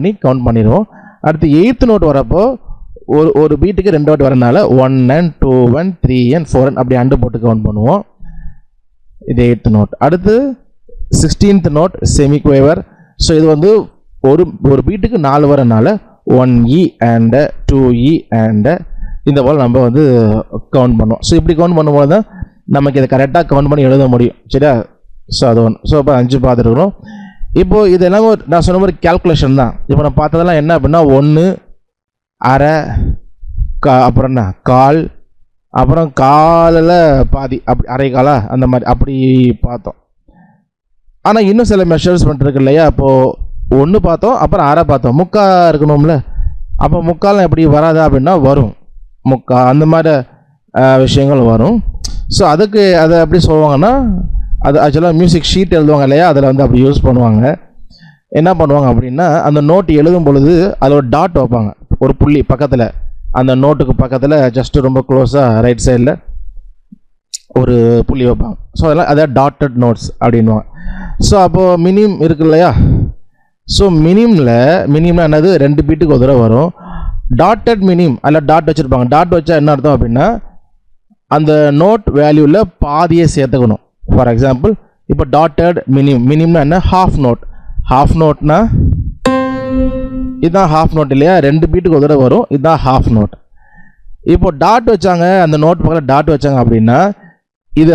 பண்ணிடுவோம். அடுத்து 8th நோட் வரப்போ ஒரு பீட்டுக்கு 2 வாட்டி வரனால 1 and 2 and 3 and 4 and அப்படி அண்டு போட்டு கவுண்ட் பண்ணுவோம். இது 8th நோட். அடுத்து 16th நோட் செமி குவேவர். ஸோ இது வந்து ஒரு பீட்டுக்கு 4 வரனால 1E and 2E and இந்த போல் நம்ம வந்து கவுண்ட் பண்ணுவோம். ஸோ இப்படி கவுண்ட் பண்ணும்போது தான் நமக்கு இதை கரெக்டாக கவுண்ட் பண்ணி எழுத முடியும். சரியா? ஸோ அது ஒன்று. ஸோ இப்போ 5 பார்த்துருக்குறோம். இப்போது இது எல்லாமே நான் சொன்ன மாதிரி கேல்குலேஷன் தான். இப்போ நான் பார்த்ததெல்லாம் என்ன அப்படின்னா 1, அரை, அப்புறம் என்ன கால், அப்புறம் காலில் பாதி, அப்படி அரை காலா அந்த மாதிரி அப்படி பார்த்தோம். ஆனால் இன்னும் சில மெஷர்ஸ்மெண்ட் இருக்கு இல்லையா? அப்போது 1 பார்த்தோம், அப்புறம் அரை பார்த்தோம், முக்கால் இருக்கணும்ல. அப்போ முக்கால் எப்படி வராதா அப்படின்னா வரும், முக்கால் அந்த மாதிரி விஷயங்கள் வரும். ஸோ அதுக்கு அதை எப்படி சொல்லுவாங்கன்னா, அது ஆக்சுவலாக மியூசிக் ஷீட் எழுதுவாங்க இல்லையா, அதில் வந்து அப்படி யூஸ் பண்ணுவாங்க. என்ன பண்ணுவாங்க அப்படின்னா அந்த நோட் எழுதும் பொழுது அதில் ஒரு டாட் வைப்பாங்க, ஒரு புள்ளி பக்கத்தில், அந்த நோட்டுக்கு பக்கத்தில் ஜஸ்ட்டு ரொம்ப க்ளோஸாக ரைட் சைடில் ஒரு புள்ளி வைப்பாங்க. ஸோ அதெல்லாம் அதை டாட்டட் நோட்ஸ் அப்படின்வாங்க. ஸோ அப்போது மினிம் இருக்கு இல்லையா? ஸோ மினிமில் என்னது 2 பீட்டுக்கு ஒரு தடவை வரும். டாட்டட் மினிம் அதில் டாட் வச்சுருப்பாங்க. டாட் வச்சா என்ன அர்த்தம் அப்படின்னா அந்த நோட் வேல்யூவில் பாதியை சேர்த்துக்கணும். ஃபார் எக்ஸாம்பிள் இப்போ டாட்டட் மினிம்னா என்ன? ஹாஃப் நோட்னா இதுதான் ஹாஃப் நோட் இல்லையா? 2 பீட்டுக்கு ஒரு தடவை வரும், இதுதான் ஹாஃப் நோட். இப்போ டாட் வச்சாங்க, அந்த நோட் பக்கத்தில் டாட் வச்சாங்க அப்படின்னா இது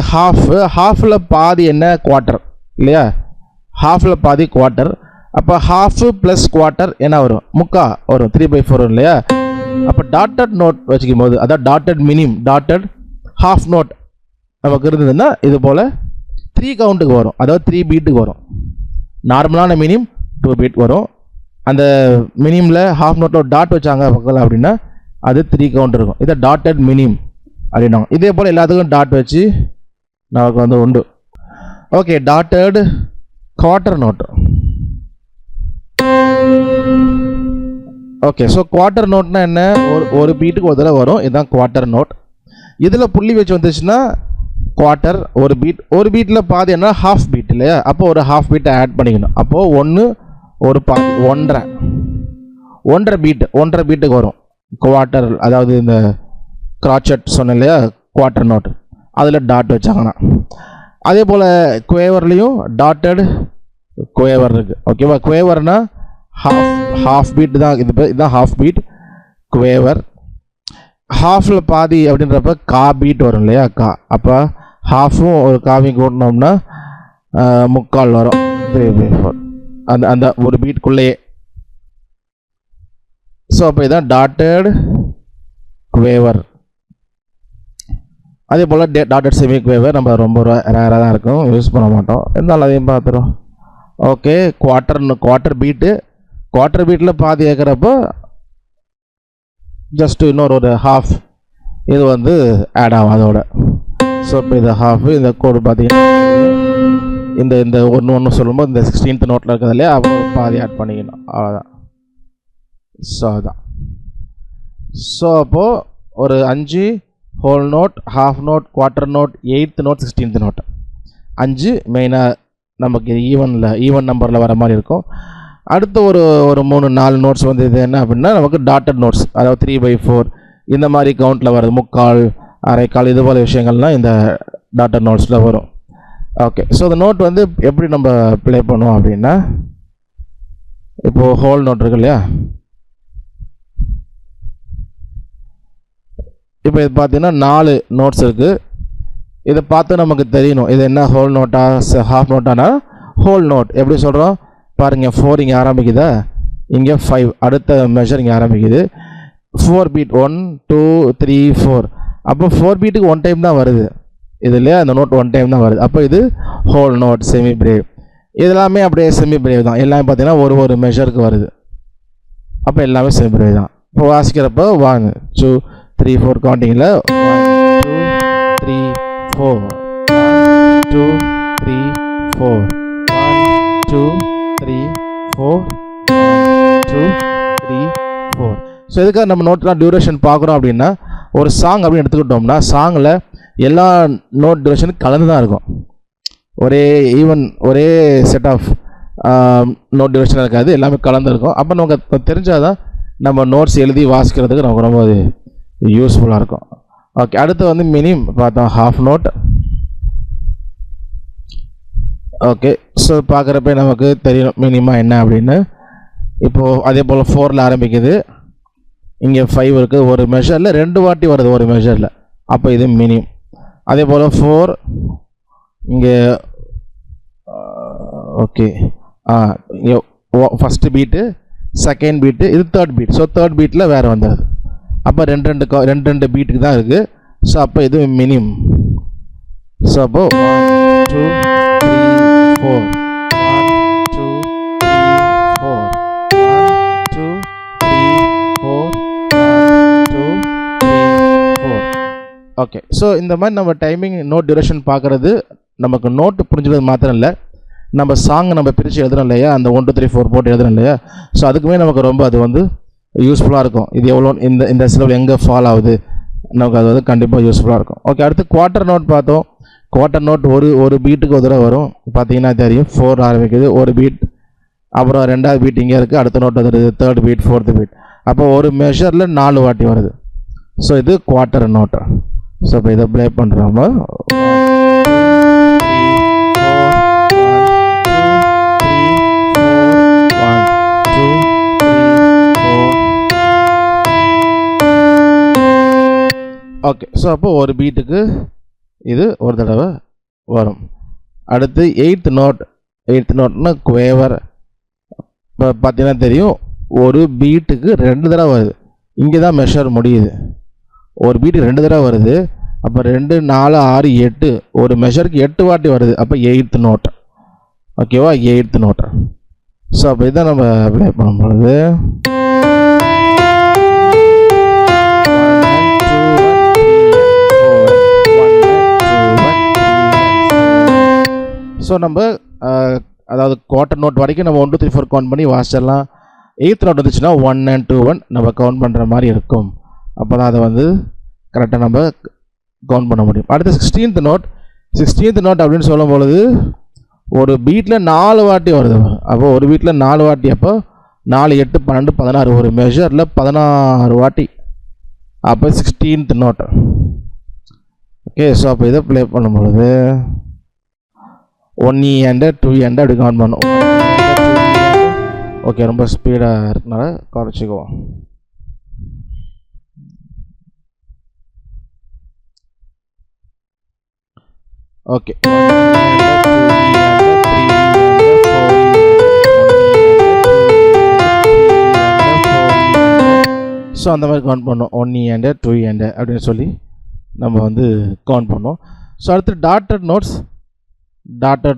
ஹாஃபில் பாதி என்ன? குவார்ட்டர் இல்லையா? ஹாஃபில் பாதி குவார்ட்டர். அப்போ ஹாஃபு ப்ளஸ் குவார்ட்டர் என்ன வரும்? முக்கா வரும், 3/4 வரும் இல்லையா? அப்போ டாட்டட் நோட் வச்சுக்கும் போது, அதான் டாட்டட் மினிம், டாட்டட் ஹாஃப் நோட் நமக்கு இருந்ததுன்னா இது போல் 3 கவுண்ட்டுக்கு வரும், அதாவது 3 பீட்டுக்கு வரும். நார்மலான மினிம் 2 பீட் வரும். அந்த மினிமில் ஹாஃப் நோட்டில் டாட் வச்சாங்க பக்கத்தில் அப்படின்னா அது 3 கவுண்ட் இருக்கும். இதை டாட்டட் மினிம் அப்படின்னாங்க. இதே போல் எல்லாத்துக்கும் டாட் வச்சு நமக்கு வந்து உண்டு. Okay. Dotted quarter note. Okay. So quarter நோட்னா என்ன? ஒரு பீட்டுக்கு ஒரு தடவை வரும், இதுதான் குவார்ட்டர் நோட். இதில் புள்ளி வச்சு வந்துச்சுன்னா குவார்ட்டர், ஒரு பீட்டில் பாதி என்ன? ஹாஃப் பீட் இல்லையா? அப்போ ஒரு ஹாஃப் பீட்டை ஆட் பண்ணிக்கணும். அப்போது 1 ஒரு பாதி 1.5 பீட்டுக்கு வரும் குவார்ட்டர். அதாவது இந்த கிராச்சட் சொன்ன இல்லையா குவார்ட்டர் நோட், அதில் டாட் வச்சாங்கன்னா. அதே போல் குவேவர்லேயும் டாட்டட் குவேவர் இருக்குது. ஓகேவா? குவேவர்னா ஹாஃப் பீட் தான், இதுதான் ஹாஃப் பீட் குவேவர். ஹாஃபில் பாதி அப்படின்றப்ப கா பீட் வரும் இல்லையா? கா. அப்போ ஹாஃபும் ஒரு காவியும் கூட்டினோம்னா முக்கால் வரும், 3/4 அந்த ஒரு பீட்டுக்குள்ளேயே. ஸோ அப்போ இதுதான் டாட்டட் குவேவர். அதே போல் டாட்டட் செமிக்வேவர் நம்ம ரொம்ப ரேராக தான் இருக்கும், யூஸ் பண்ண மாட்டோம், இருந்தாலும் அதையும் பார்த்துரும். ஓகே, குவார்ட்டர் பீட்டில் பாதி ஏற்கிறப்போ ஜஸ்ட்டு இன்னொரு ஹாஃப் இது வந்து ஆட் ஆகும் அதோட. ஸோ இப்போ இது ஹாஃப், இந்த கோடு பார்த்தீங்கன்னா இந்த ஒன்று சொல்லும்போது இந்த 16th நோட்டில் இருக்கிறது இல்லையா, அப்போ பாதி ஆட் பண்ணிக்கணும், அவ்வளோதான். ஸோ அதுதான். ஸோ அப்போது ஒரு 5 whole note, half note, quarter note, 8th note, 16th note, 5 மெயினாக நமக்கு ஈவன் நம்பரில் வர மாதிரி இருக்கும். அடுத்து ஒரு 3-4 நோட்ஸ் வந்து இது என்ன அப்படின்னா நமக்கு டாட்டட் நோட்ஸ், அதாவது 3/4 இந்த மாதிரி கவுண்டில் வருது, முக்கால், அரைக்கால், இது போல் விஷயங்கள்லாம் இந்த டாட்டட் நோட்ஸில் வரும். ஓகே, ஸோ இந்த நோட் வந்து எப்படி நம்ம ப்ளே பண்ணுவோம் அப்படின்னா, இப்போது ஹோல் நோட் இருக்கு இல்லையா, இப்போ இது பார்த்தீங்கன்னா 4 நோட்ஸ் இருக்குது. இதை பார்த்து நமக்கு தெரியணும் இது என்ன ஹோல் நோட்டா ஹாஃப் நோட்டானா. ஹோல் நோட் எப்படி சொல்கிறோம் பாருங்கள், 4 இங்கே ஆரம்பிக்குதா, இங்கே 5 அடுத்த மெஷர் இங்கே ஆரம்பிக்குது. 4 பீட் 1 2 3 4, அப்போ 4 பீட்டுக்கு 1 டைம் தான் வருது இது இல்லையா, அந்த நோட் 1 டைம் தான் வருது. அப்போ இது ஹோல் நோட், செமி பிரேவ். இதெல்லாமே அப்படியே செமி பிரேவ் தான், எல்லாமே பார்த்தீங்கன்னா ஒரு மெஷருக்கு வருது, அப்போ எல்லாமே செமி பிரேவ் தான். இப்போ வாசிக்கிறப்போ 1 2 3 4 கவுண்டிங்கில் 1 2 3 4 1 2 3 4 1 2 3 4 1 2 3 4. ஸோ எதுக்காக நம்ம நோட்லாம் டியூரேஷன் பார்க்குறோம் அப்படின்னா, ஒரு சாங் அப்படின்னு எடுத்துக்கிட்டோம்னா சாங்கில் எல்லா நோட் டியூரேஷனும் கலந்து தான் இருக்கும், ஒரே செட் ஆஃப் நோட் டியூரேஷன் இருக்காது, எல்லாமே கலந்து இருக்கும். அப்போ நமக்கு தெரிஞ்சால் தான் நம்ம நோட்ஸ் எழுதி வாசிக்கிறதுக்கு நமக்கு ரொம்ப யூஸ்ஃபுல்லாக இருக்கும். ஓகே, அடுத்து வந்து மினிம் பார்த்தோம், ஹாஃப் நோட். ஓகே, ஸோ பார்க்குறப்ப நமக்கு தெரியும் மினிமா என்ன அப்படின்னு. இப்போது அதே போல் 4ல் ஆரம்பிக்குது, இங்கே 5 இருக்குது, ஒரு மெஷரில் 2 வாட்டி வருது ஒரு மெஷரில், அப்போ இது மினிம். அதே போல் 4 இங்கே ஓகே இங்கே ஃபஸ்ட்டு பீட்டு, செகண்ட் பீட்டு, இது தேர்ட் பீட். ஸோ தேர்ட் பீட்டில் வேறு வந்துடுது, அப்போ ரெண்டு பீட்டுக்கு தான் இருக்குது. ஸோ அப்போ இது மினிம். ஸோ அப்போ 1 2 3 4 1 2 3 4 1 2 3 4 1 2 3 4. ஓகே, ஸோ இந்த மாதிரி நம்ம டைமிங் நோட் டியூரேஷன் பார்க்குறது நமக்கு நோட்டு புரிஞ்சுக்கிறது மாத்திரம் இல்லை, நம்ம சாங் நம்ம பிரித்து எழுதுறோம் இல்லையா, அந்த 1 2 3 4 போட்டு எழுதுறோம் இல்லையா, ஸோ அதுக்குமே நமக்கு ரொம்ப அது வந்து யூஸ்ஃபுல்லாக இருக்கும். இது எவ்வளோ இந்த சிலபிள் எங்கே ஃபால் ஆகுது, நமக்கு அது வந்து கண்டிப்பாக யூஸ்ஃபுல்லாக இருக்கும். ஓகே, அடுத்து குவார்ட்டர் நோட் பார்த்தோம். குவார்ட்டர் நோட் ஒரு பீட்டுக்கு ஒரு தடவை வரும், பார்த்தீங்கன்னா தெரியும் 4 ஆரம்பிக்குது, ஒரு பீட், அப்புறம் 2வது பீட் இங்கே இருக்குது, அடுத்த நோட் வந்துடுது, தேர்ட் பீட், 4th பீட், அப்போ ஒரு மெஷரில் 4 வாட்டி வருது. ஸோ இது குவார்ட்டர் நோட்டு. ஸோ இப்போ இதை ப்ளே பண்ணுறோமா, ஓகே. ஸோ அப்போ ஒரு பீட்டுக்கு இது ஒரு தடவை வரும். அடுத்து 8th நோட்னா குவேவர். இப்போ பார்த்தீங்கன்னா தெரியும் ஒரு பீட்டுக்கு 2 தடவை வருது, இங்கே தான் மெஷர் முடியுது, ஒரு பீட்டுக்கு 2 தடவை வருது, அப்போ 2 4 6 8, ஒரு மெஷருக்கு 8 வாட்டி வருது, அப்போ 8th நோட். ஓகேவா, 8th நோட். ஸோ அப்போ இதான் நம்ம ப்ளே பண்ணும்பொழுது ஸோ நம்ம அதாவது குவார்ட்டர் நோட் வரைக்கும் நம்ம 1 2 3 4 கவுண்ட் பண்ணி வாசிச்சிடலாம். 8th நோட் வந்துச்சுன்னா 1 and 2 1 நம்ம கவுண்ட் பண்ணுற மாதிரி இருக்கும், அப்போ தான் அதை வந்து கரெக்டாக நம்ம கவுண்ட் பண்ண முடியும். அடுத்து 16th நோட் அப்படின்னு சொல்லும் பொழுது ஒரு பீட்டில் 4 வாட்டி வருது, அப்போ ஒரு பீட்டில் 4 வாட்டி, அப்போ 4 8 12 16, ஒரு மெஷரில் 16 வாட்டி, அப்போ 16th நோட். ஓகே, ஸோ அப்போ இதை ப்ளே பண்ணும் பொழுது 1 and 2 and அப்படி கவுண்ட் பண்ணும். ஓகே, ரொம்ப ஸ்பீடாக இருக்கனால குறைச்சிக்குவோம். ஓகே, ஸோ அந்த மாதிரி கவுண்ட் பண்ணோம் 1 and 2 and அப்படின்னு சொல்லி நம்ம வந்து கவுண்ட் பண்ணோம். ஸோ அடுத்து டாட்டட்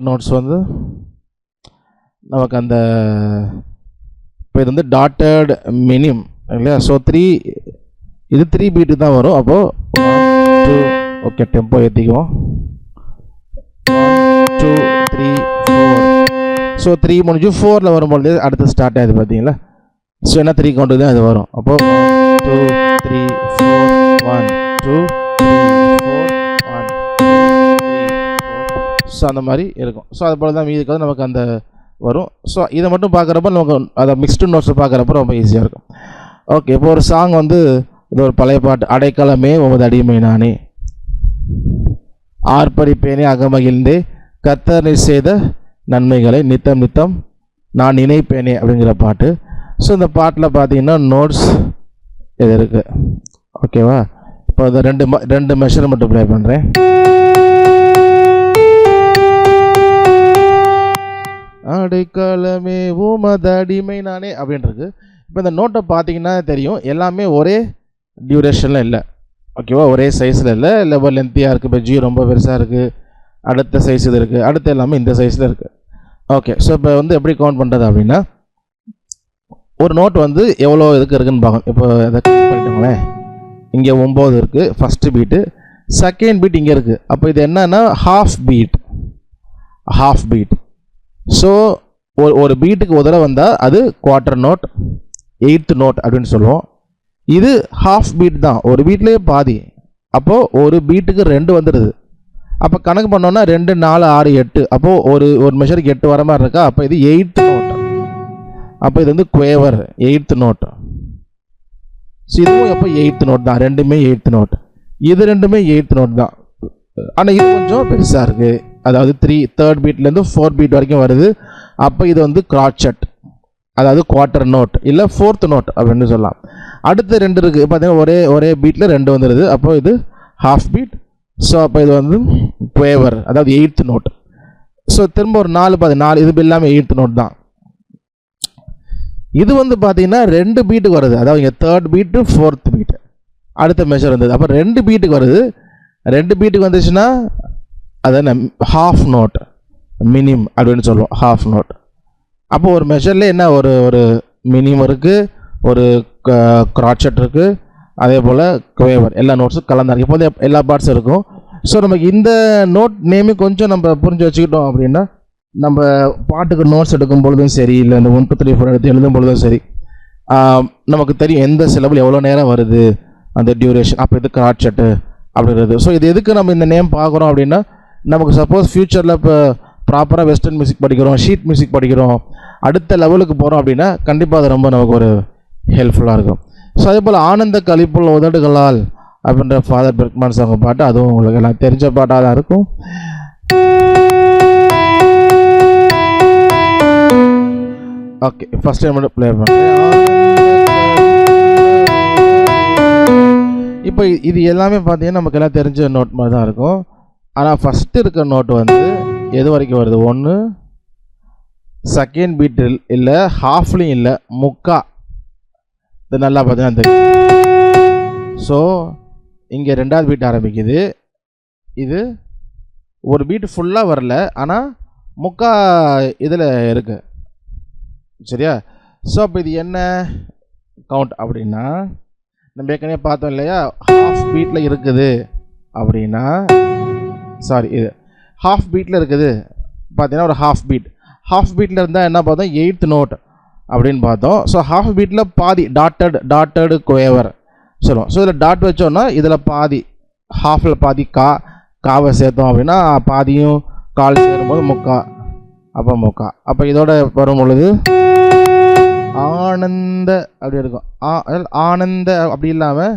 நோட்ஸ் வந்து நமக்கு அந்த இப்போ இது வந்து டாட்டட் மினிம் இல்லையா. ஸோ இது 3 பீட்டு தான் வரும். அப்போது 1 2 ஓகே டெம்போ ஏற்றிக்குவோம். 1 2 3 4. ஸோ 3 முடிஞ்சு 4ல் வரும்பொழுது அடுத்து ஸ்டார்ட் ஆகுது பார்த்தீங்களா. ஸோ என்ன 3 கவுண்ட்டு தான் இது வரும். அப்போது 1 2 3 4 1 2 3 4 1 2 3 4. ஸோ அந்த மாதிரி இருக்கும். ஸோ அது போல் தான் மீதுக்கு வந்து நமக்கு அந்த வரும். ஸோ இதை மட்டும் பார்க்குறப்ப நமக்கு அதை மிக்ஸ்டு நோட்ஸை பார்க்குறப்ப ரொம்ப ஈஸியாக இருக்கும். ஓகே, இப்போ ஒரு சாங் வந்து இது ஒரு பழைய பாட்டு. அடைக்கலமே உமது அடிமை நானே, ஆர்ப்பரிப்பேனே அகமகிழ்ந்தே, கர்த்தர் செய்த நன்மைகளை நித்தம் நித்தம் நான் நினைப்பேனே அப்படிங்கிற பாட்டு. ஸோ இந்த பாட்டில் பார்த்தீங்கன்னா நோட்ஸ் இது இருக்குது. ஓகேவா, இப்போ அதை ரெண்டு மெஷர் மட்டும் ப்ளே பண்ணுறேன். அடைக்கலமே உமது அடிமை நானே அப்படின்றது. இப்போ இந்த நோட்டை பார்த்தீங்கன்னா தெரியும், எல்லாமே ஒரே டியூரேஷனில் இல்லை. ஓகேவா, ஒரே சைஸில் இல்லை, ரொம்ப லென்த்தியாக இருக்குது. இப்போ ஜி ரொம்ப பெருசாக இருக்குது, அடுத்த சைஸ் இது இருக்குது, அடுத்து எல்லாமே இந்த சைஸில் இருக்குது. ஓகே, ஸோ இப்போ வந்து எப்படி கவுண்ட் பண்ணுறது அப்படின்னா, ஒரு நோட் வந்து எவ்வளோ இதுக்கு இருக்குதுன்னு பார்க்கணும். இப்போ அதை கிளிக் பண்ணிட்டோங்களேன், இங்கே 9 இருக்குது ஃபஸ்ட்டு பீட்டு, செகண்ட் பீட் இங்கே இருக்குது. அப்போ இது என்னன்னா ஹாஃப் பீட். ஸோ ஒரு பீட்டுக்கு உதர வந்தால் அது குவார்ட்டர் நோட், 8th நோட் அப்படின்னு சொல்லுவோம். இது ஹாஃப் பீட் தான், ஒரு பீட்லேயே பாதி. அப்போது ஒரு பீட்டுக்கு 2 வந்துடுது. அப்போ கணக்கு பண்ணோன்னா 2 4 6 8. அப்போது ஒரு மெஷருக்கு 8 வர மாதிரி இருக்கா. அப்போ இது 8th நோட். அப்போ இது வந்து குவேவர் 8th நோட். ஸோ இதுவும் எப்போ 8th நோட் தான், ரெண்டுமே 8th நோட். இது ரெண்டுமே 8th நோட் தான். ஆனால் இது கொஞ்சம் பெருசாக இருக்குது, அதாவது 3rd பீட்லேருந்து 4th பீட் வரைக்கும் வருது. அப்போ இது வந்து கிராட்சட், அதாவது குவார்ட்டர் நோட் இல்லை 4th நோட் அப்படின்னு சொல்லலாம். அடுத்த 2 இருக்குது பார்த்தீங்கன்னா, ஒரே பீட்டில் 2 வந்துடுது. அப்போ இது ஹாஃப் பீட். ஸோ அப்போ இது வந்து குவேவர், அதாவது 8th நோட். ஸோ திரும்ப ஒரு 4 இது எல்லாமே 8th நோட் தான். இது வந்து பார்த்தீங்கன்னா 2 பீட்டுக்கு வருது, அதாவது இங்கே 3rd பீட்டு 4th பீட்டு அடுத்த மெஷர் வந்தது. அப்போ 2 பீட்டுக்கு வருது. 2 பீட்டுக்கு வந்துச்சுன்னா அதை ஹாஃப் நோட் மினிம் அப்படின்னு சொல்லுவோம், ஹாஃப் நோட். அப்போ ஒரு மெஷரில் என்ன ஒரு மினிம் இருக்குது, ஒரு கிராட்சட் இருக்குது, அதே போல் குவேவர், எல்லா நோட்ஸும் கலந்தாங்க. இப்போது எல்லா பார்ட்ஸும் இருக்கும். ஸோ நமக்கு இந்த நோட் நேமே கொஞ்சம் நம்ம புரிஞ்சு வச்சுக்கிட்டோம் அப்படின்னா, நம்ம பாட்டுக்கு நோட்ஸ் எடுக்கும் பொழுதும் சரி, இல்லை இந்த 1 2 3 4 எடுத்து எழுதும் பொழுதும் சரி, நமக்கு தெரியும் எந்த சிலபிள் எவ்வளோ நேரம் வருது, அந்த டியூரேஷன். அப்போ இது கிராட்சட்டு அப்படிங்கிறது. ஸோ இது எதுக்கு நம்ம இந்த நேம் பார்க்குறோம் அப்படின்னா, நமக்கு சப்போஸ் ஃப்யூச்சரில் இப்போ ப்ராப்பராக வெஸ்டர்ன் மியூசிக் படிக்கிறோம், ஷீட் மியூசிக் படிக்கிறோம், அடுத்த லெவலுக்கு போகிறோம் அப்படின்னா கண்டிப்பாக அது ரொம்ப நமக்கு ஒரு ஹெல்ப்ஃபுல்லாக இருக்கும். ஸோ அதே போல் ஆனந்த கலிப்புள்ள உதடுகளால் அப்படின்ற ஃபாதர் பெர்க்மன்ஸ் அவங்க பாட்டு, அதுவும் உங்களுக்கு எல்லாம் தெரிஞ்ச பாட்டாக தான் இருக்கும். ஓகே, ஃபர்ஸ்ட் டைம் மட்டும் ப்ளே பண்ணுறேன். இப்போ இது எல்லாமே பார்த்தீங்கன்னா நமக்கு எல்லாம் தெரிஞ்ச நோட் மாதிரி தான் இருக்கும். ஆனால் ஃபஸ்ட்டு இருக்க நோட்டு வந்து எது வரைக்கும் வருது, 1 செகண்ட் பீட்டில் இல்லை, ஹாஃப்லையும் இல்லை, முக்கா. இது நல்லா பார்த்தீங்கன்னா தெரியும். ஸோ இங்கே 2வது பீட் ஆரம்பிக்குது. இது ஒரு பீட்டு ஃபுல்லாக வரல, ஆனால் முக்கா இதில் இருக்குது. சரியா? ஸோ அப்போ இது என்ன கவுண்ட் அப்படின்னா, நம்ம ஏற்கனவே பார்த்தோம் இல்லையா, ஹாஃப் பீட்டில் இருக்குது அப்படின்னா, சாரி இது ஹாஃப் பீட்டில் இருக்குது பார்த்தீங்கன்னா, ஒரு ஹாஃப் பீட்டில் இருந்தால் என்ன பார்த்தோம், 8th நோட் அப்படின்னு பார்த்தோம். ஸோ ஹாஃப் பீட்டில் பாதி டாட்டடு குவேவர் சொல்லுவோம். ஸோ இதில் டாட் வச்சோன்னா இதில் பாதி, ஹாஃபில் பாதி காவை சேர்த்தோம் அப்படின்னா பாதியும் கால் சேரும்போது முக்கா. அப்போ இதோட வரும் பொழுது ஆனந்த அப்படி இருக்கும். ஆனந்த அப்படி இல்லாமல்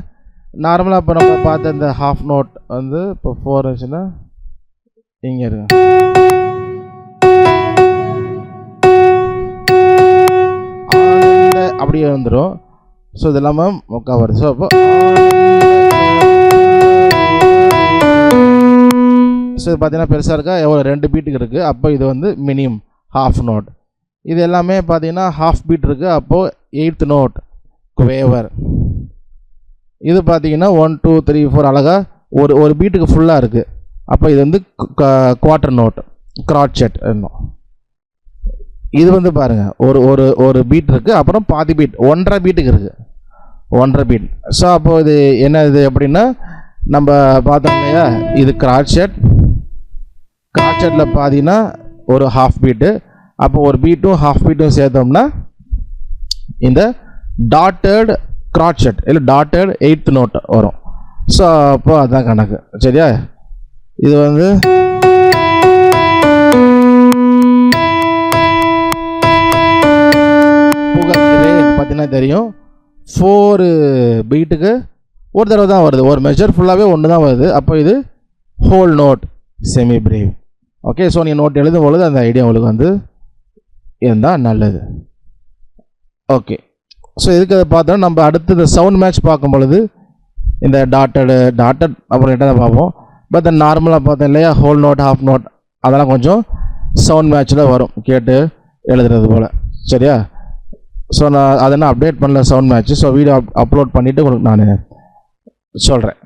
நார்மலாக இப்போ நம்ம பார்த்த இந்த ஹாஃப் நோட் வந்து இப்போ 4 இருந்துச்சுன்னா இங்கே இருக்கு, ஆனந்த அப்படியே வந்துடும். ஸோ இது இல்லாமல் முக்கா வருது. ஸோ அப்போ ஸோ இது பார்த்தீங்கன்னா பெருசாக இருக்கா, எவ்வளோ 2 பீட்டுக்கு இருக்குது. அப்போ இது வந்து மினிமம் ஹாஃப் நோட். இது எல்லாமே பார்த்தீங்கன்னா ஹாஃப் பீட் இருக்குது. அப்போது 8th நோட் குவேவர். இது பார்த்தீங்கன்னா 1 2 3 4 அழகாக ஒரு பீட்டுக்கு ஃபுல்லாக இருக்குது. அப்போ இது வந்து குவார்ட்டர் நோட், க்ராட்செட் இன்னும். இது வந்து பாருங்கள், ஒரு பீட் இருக்குது, அப்புறம் பாதி பீட் 1.5 பீட்டுக்கு இருக்குது, 1.5 பீட். ஸோ அப்போது இது என்ன இது அப்படின்னா நம்ம பார்த்தோம் இல்லையா, இது க்ராட்செட்டில் பாதினா ஒரு ஹாஃப் பீட்டு. அப்போ ஒரு பீட்டும் ஹாஃப் பீட்டும் சேர்த்தோம்னா இந்த டாட்டட் க்ராட்செட் இல்லை டாட்டட் 8th நோட் வரும். ஸோ அப்போ அதுதான் கணக்கு. சரியா? இது வந்து பார்த்தீங்கன்னா தெரியும், 4 பீட்டுக்கு ஒரு தடவை தான் வருது, ஒரு மெஷர் ஃபுல்லாகவே ஒன்று தான் வருது. அப்போ இது whole note semibreve. Okay, so நீ நோட் எழுதும் பொழுது அந்த ஐடியா உங்களுக்கு வந்து இருந்தால் நல்லது. ஓகே, ஸோ இதுக்கு அதை பார்த்தோம். நம்ம அடுத்து இந்த சவுண்ட் மேட்ச் பார்க்கும் பொழுது இந்த டாட்டட் அப்புறம் என்ன பார்ப்போம். பட் இந்த நார்மலாக பார்த்தோம் இல்லையா, ஹோல் நோட், ஹாஃப் நோட், அதெல்லாம் கொஞ்சம் சவுண்ட் மேட்ச்சில் வரும், கேட்டு எழுதுறது போல். சரியா? ஸோ நான் அதை நான் அப்டேட் பண்ணல sound match. So video upload பண்ணிவிட்டு உங்களுக்கு நான் சொல்கிறேன்.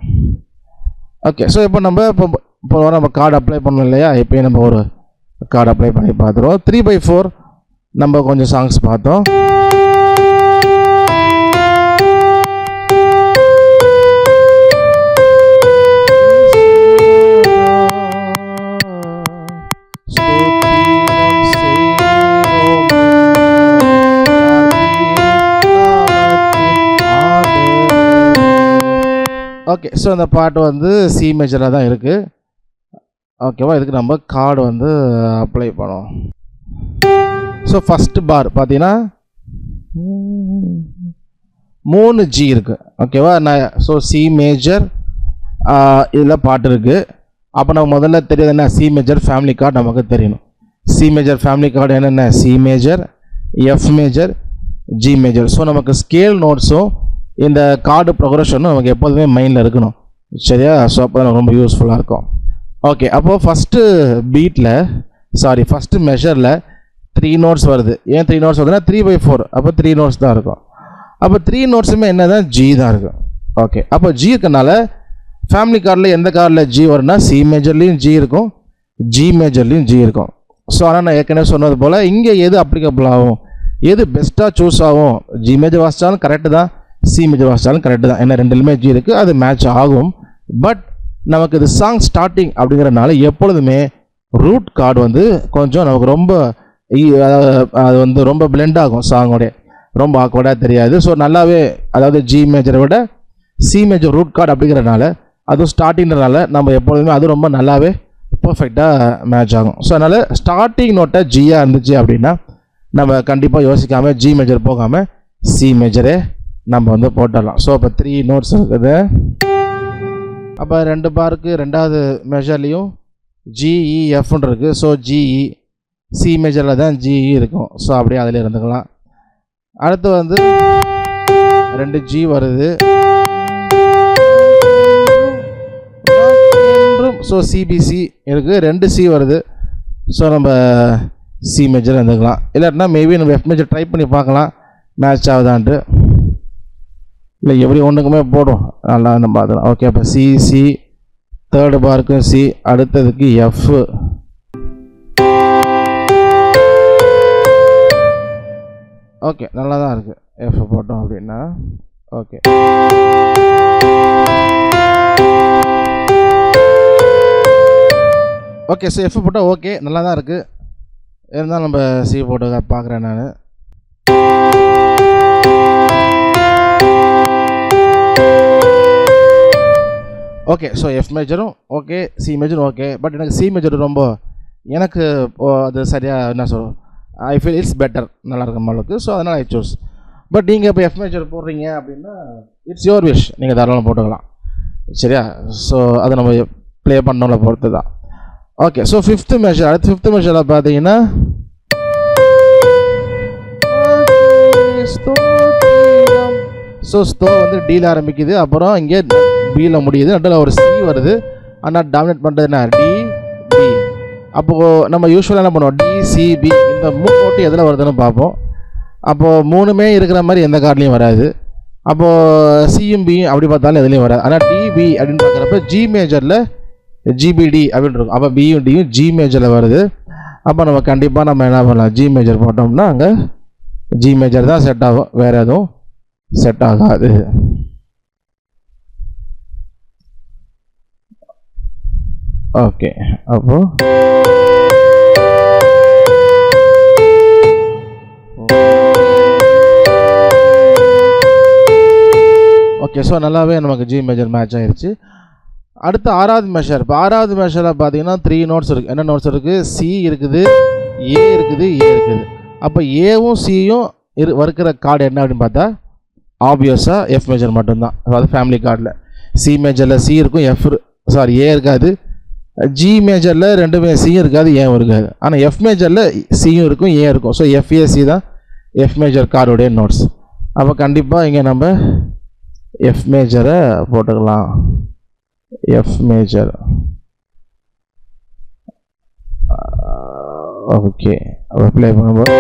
ஓகே, ஸோ இப்போ நம்ம கார்டு அப்ளை பண்ணோம் இல்லையா, இப்போயே நம்ம ஒரு கார்டு அப்ளை பண்ணி பார்த்துருவோம். 3/4 நம்ம கொஞ்சம் சாங்ஸ் பார்த்தோம். ஓகே, ஸோ அந்த பாட்டு வந்து சி மேஜராக தான் இருக்குது. ஓகேவா? இதுக்கு நம்ம கார்டு வந்து அப்ளை பண்ணுவோம். ஸோ ஃபஸ்ட்டு பார் பார்த்தீங்கன்னா 3 G இருக்குது. ஓகேவா? ஸோ சி மேஜர் இதில் பாட்டு இருக்குது. அப்போ நம்ம முதல்ல தெரியாது என்ன, சி மேஜர் ஃபேமிலி கார்டு நமக்கு தெரியணும். சி மேஜர் ஃபேமிலி கார்டு என்னென்ன, C major, F major, G major. So நமக்கு ஸ்கேல் நோட்ஸும் இந்த கார்டு ப்ரொக்ரஷனும் நமக்கு எப்போதுமே மைண்டில் இருக்கணும். சரியா? ஸோ அப்போ தான் ரொம்ப யூஸ்ஃபுல்லாக இருக்கும். ஓகே, அப்போது ஃபஸ்ட்டு மெஷரில் 3 நோட்ஸ் வருது. ஏன் 3 நோட்ஸ் வருதுன்னா 3/4, அப்போ 3 நோட்ஸ் தான் இருக்கும். அப்போ 3 நோட்ஸுமே என்ன தான், ஜி தான் இருக்கும். ஓகே, அப்போ ஜி இருக்கனால ஃபேமிலி கார்டில் எந்த கார்டில் ஜி வரும்னா சி மேஜர்லேயும் ஜி இருக்கும், ஜி மேஜர்லேயும் ஜி இருக்கும். ஸோ ஆனால் நான் ஏற்கனவே சொன்னது போல் இங்கே எது அப்ளிகபிள் ஆகும், எது பெஸ்ட்டாக சூஸ் ஆகும், ஜி மேஜர் வாசித்தாலும் கரெக்டு தான், சி மேஜர் வாசித்தாலும் கரெக்டு தான். ஏன்னா ரெண்டுலையுமே ஜி இருக்குது, அது மேட்ச் ஆகும். பட் நமக்கு இது சாங் ஸ்டார்டிங் அப்படிங்கிறனால எப்பொழுதுமே ரூட் கார்டு வந்து கொஞ்சம் நமக்கு ரொம்ப அது வந்து ரொம்ப பிளெண்ட் ஆகும், சாங்கோடைய ரொம்ப ஆக்வர்டாக தெரியாது. ஸோ நல்லாவே, அதாவது ஜி மேஜரை விட சி மேஜர் ரூட் கார்டு அப்படிங்கிறனால, அதுவும் ஸ்டார்டிங்கிறனால நம்ம எப்பொழுதுமே அது ரொம்ப நல்லாவே பர்ஃபெக்டாக மேட்ச் ஆகும். ஸோ அதனால் ஸ்டார்டிங் நோட்டை ஜியாக இருந்துச்சு அப்படின்னா நம்ம கண்டிப்பாக யோசிக்காமல் ஜி மேஜர் போகாமல் சி மேஜரே நம்ம வந்து போட்டுடலாம். ஸோ அப்போ 3 நோட்ஸ் இருக்குது. அப்போ 2 பாருக்கு 2வது மெஷர்லேயும் ஜிஇஎஃப்னு இருக்குது. ஸோ ஜிஇ சி மேஜரில் தான் ஜிஇ இருக்கும். ஸோ அப்படியே அதில் இருந்துக்கலாம். அடுத்து வந்து 2 ஜி வருது. ஸோ சிபிசி இருக்குது, 2 சி வருது. ஸோ நம்ம சி மேஜர் இருந்துக்கலாம். இல்லாட்டினா மேபி நம்ம எஃப் மேஜர் ட்ரை பண்ணி பார்க்கலாம் மேட்ச் ஆகுதான்ட்டு. இல்லை எப்படி ஒன்றுக்குமே போடும், நல்லா நம்ம பார்த்துக்கலாம். ஓகே, அப்போ சி 3rd பாருக்கும் சி, அடுத்ததுக்கு எஃப். ஓகே, நல்லா தான் இருக்குது. எஃப் போட்டோம் அப்படின்னா ஓகே. ஓகே, ஸோ எஃப் போட்டால் ஓகே, நல்லா தான் இருக்குது. இருந்தாலும் நம்ம சி போட்டு பார்க்குறேன் நான். ஓகே, ஸோ எஃப் மேஜரும் ஓகே, சி மேஜரும் ஓகே. பட் எனக்கு சி மேஜர் ரொம்ப எனக்கு அது சரியாக என்ன சொல்லுவோம், ஐ ஃபீல் இட்ஸ் பெட்டர், நல்லா இருக்கும் அளவுக்கு. ஸோ அதனால் ஐ சூஸ். பட் நீங்கள் இப்போ எஃப் மேஜர் போடுறீங்க அப்படின்னா இட்ஸ் யுவர் விஷ், நீங்கள் தாராளமாக போட்டுக்கலாம். சரியா? ஸோ அதை நம்ம ப்ளே பண்ணோம்ல பொறுத்து தான். Okay, so 5th measure. அடுத்து 5th மெஷரில் பார்த்தீங்கன்னா ஸோ ஸ்தோ வந்து டீல ஆரம்பிக்குது, அப்புறம் இங்கே பியில் முடியுது, நடுவில் ஒரு சி வருது. ஆனால் டாமினேட் பண்ணுறது என்ன, டி பி. அப்போது நம்ம யூஸ்வலாக என்ன பண்ணுவோம், டி சி பி, இந்த 3 நோட்டு எதில் வருதுன்னு பார்ப்போம். அப்போது 3மே இருக்கிற மாதிரி எந்த கார்ட்லேயும் வராது. அப்போது சியும் பியும் அப்படி பார்த்தாலும் எதுலேயும் வராது. ஆனால் டிபி அப்படின்னு பார்க்குறப்ப ஜி மேஜரில் ஜிபிடி அப்படின்னு இருக்கும். அப்போ பியும் டியும் ஜி மேஜரில் வருது. அப்போ நம்ம கண்டிப்பாக நம்ம என்ன பண்ணலாம், ஜி மேஜர் போட்டோம்னா அங்கே ஜி மேஜர் தான் செட் ஆகும், வேறு எதுவும் செட் ஆகாது. ஓகே, அப்போ ஓகே. ஸோ நல்லாவே நமக்கு ஜி மேஜர் மேட்ச் ஆயிடுச்சு. அடுத்து ஆறாவது மெஷர். இப்போ ஆறாவது மெஷரில் பார்த்தீங்கன்னா 3 நோட்ஸ் இருக்குது. என்ன நோட்ஸ் இருக்குது? சி இருக்குது, ஏ இருக்குது, ஏ இருக்குது. அப்போ ஏவும் சியும் இருக்கிற கார்டு என்ன அப்படின்னு பார்த்தா ஆப்வியஸாக எஃப் மேஜர் மட்டும்தான். அதாவது ஃபேமிலி கார்டில் சி மேஜரில் சி இருக்கும், ஏ இருக்காது. ஜி மேஜரில் ரெண்டுமே சியும் இருக்காது, ஏவும் இருக்காது. ஆனால் எஃப் மேஜரில் சியும் இருக்கும், ஏ இருக்கும். ஸோ எஃப்ஏசி தான் எஃப் மேஜர் கார்டுடைய நோட்ஸ். அப்போ கண்டிப்பாக இங்கே நம்ம எஃப் மேஜரை போட்டுக்கலாம். F major okay. அப்ளை பண்ணும்போது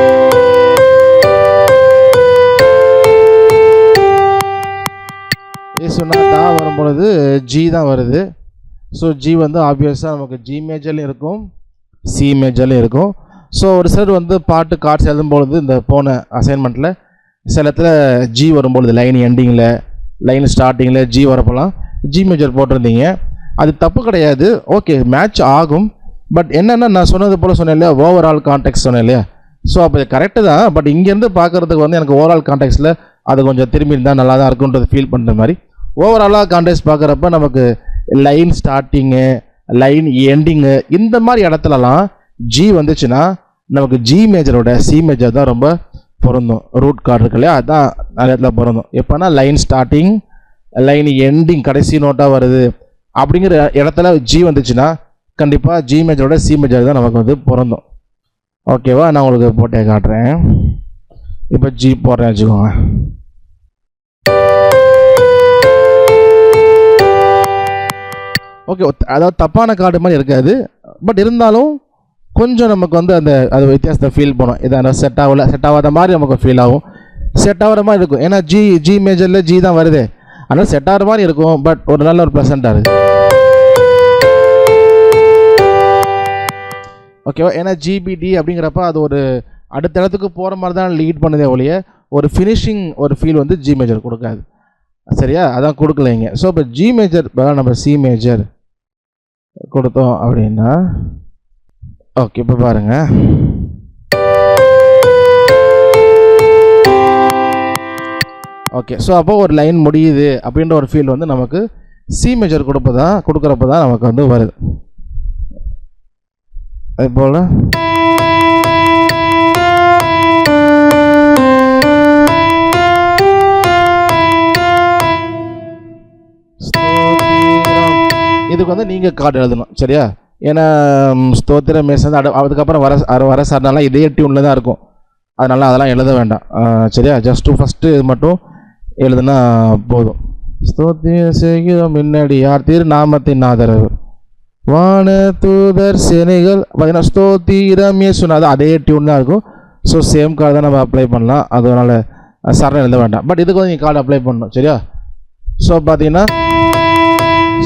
சொன்னா வரும்பொழுது ஜி தான் வருது. ஸோ ஜி வந்து ஆப்வியஸாக நமக்கு ஜி மேஜர்லையும் இருக்கும், சி மேஜர்லையும் இருக்கும். ஸோ ஒரு சிலர் வந்து பாட்டு கார்ட்ஸ் எழுதும்பொழுது இந்த போன அசைன்மெண்ட்டில் சில இடத்துல ஜி வரும்பொழுது லைன் எண்டிங்கில் லைன் ஸ்டார்டிங்கில் ஜி வரப்போலாம் ஜி மேஜர் போட்டிருந்தீங்க. அது தப்பு கிடையாது, ஓகே மேட்ச் ஆகும். பட் என்னென்னா நான் சொன்னது போல் சொன்னேன் இல்லையா, ஓவரால் கான்டெக்ட் சொன்னேன் இல்லையா. ஸோ அப்போ இது கரெக்டு தான். பட் இங்கேருந்து பார்க்குறதுக்கு வந்து எனக்கு ஓவரால் கான்டெக்ட்டில் அது கொஞ்சம் திரும்பி இருந்தால் நல்லா தான் இருக்குன்றது ஃபீல் பண்ணுற மாதிரி. ஓவராலாக கான்டெக்ட் பார்க்குறப்ப நமக்கு லைன் ஸ்டார்டிங்கு, லைன் எண்டிங்கு, இந்த மாதிரி இடத்துலலாம் ஜி வந்துச்சுன்னா நமக்கு ஜி மேஜரோட சி மேஜர் தான் ரொம்ப பொருந்தும். ரூட் கார்டு இருக்கு இல்லையா, அதுதான் நிறைய இடத்துல பொருந்தும். எப்போனா லைன் ஸ்டார்டிங், லைன் எண்டிங் கடைசி நோட்டாக வருது அப்படிங்கிற இடத்துல ஜி வந்துச்சுன்னா கண்டிப்பாக ஜி மேஜரோட சி மேஜர் தான் நமக்கு வந்து பொருந்தும். ஓகேவா, நான் உங்களுக்கு போட்டே காட்டுறேன். இப்போ ஜி போடுறேன் வச்சுக்கோங்க. ஓகே, அதாவது தப்பான கார்டு மாதிரி இருக்காது. பட் இருந்தாலும் கொஞ்சம் நமக்கு வந்து அது வித்தியாசத்தை ஃபீல் பண்ணும். இதை செட் ஆகாத மாதிரி நமக்கு ஃபீல் ஆகும். செட் ஆகிற மாதிரி இருக்கும். ஏன்னா ஜி மேஜரில் ஜி தான் வருது, அதனால் செட் ஆகிற மாதிரி இருக்கும். பட் ஒரு நல்ல ஒரு ப்ளசண்ட்டாக இருக்குது. ஓகேவா, ஏன்னா ஜிபிடி அப்படிங்கிறப்ப அது ஒரு அடுத்த இடத்துக்கு போகிற மாதிரி தான் லீட் பண்ணுதே ஒழிய ஒரு ஃபினிஷிங் ஒரு ஃபீல் வந்து ஜி மேஜர் கொடுக்காது. சரியா, அதான் கொடுக்கலைங்க. ஸோ இப்போ ஜி மேஜர் நம்ம சி மேஜர் கொடுத்தோம் அப்படின்னா ஓகே. இப்போ பாருங்கள், ஓகே. ஸோ அப்போ ஒரு லைன் முடியுது அப்படின்ற ஒரு ஃபீல் வந்து நமக்கு சி மேஜர் கொடுக்குறப்ப தான் நமக்கு வந்து வருது. அது போல் இதுக்கு வந்து நீங்கள் கார்டு எழுதணும். சரியா, ஏன்னா ஸ்தோத்திரம் மேசன் அதுக்கப்புறம் வர சார்னாலாம் இதே டியூனில் தான் இருக்கும். அதெல்லாம் எழுத வேண்டாம். சரியா, ஜஸ்ட்டு ஃபஸ்ட்டு இது மட்டும் எழுதுனா போதும். ஸ்தோத்திரம் செய்கிறோம் முன்னாடி யார் திரு நாமத்தின் ஆதரவு வான தூதர் சேனைகள் பார்த்தீங்கன்னா ஸ்தோத்திரம் மேசன் அது அதே டியூன் தான் இருக்கும். ஸோ சேம் கார்டு தான் நம்ம அப்ளை பண்ணலாம். அதனால் சரணம் எழுத வேண்டாம். பட் இதுக்கு வந்து நீங்கள் கார்டு அப்ளை பண்ணணும். சரியா, ஸோ பார்த்தீங்கன்னா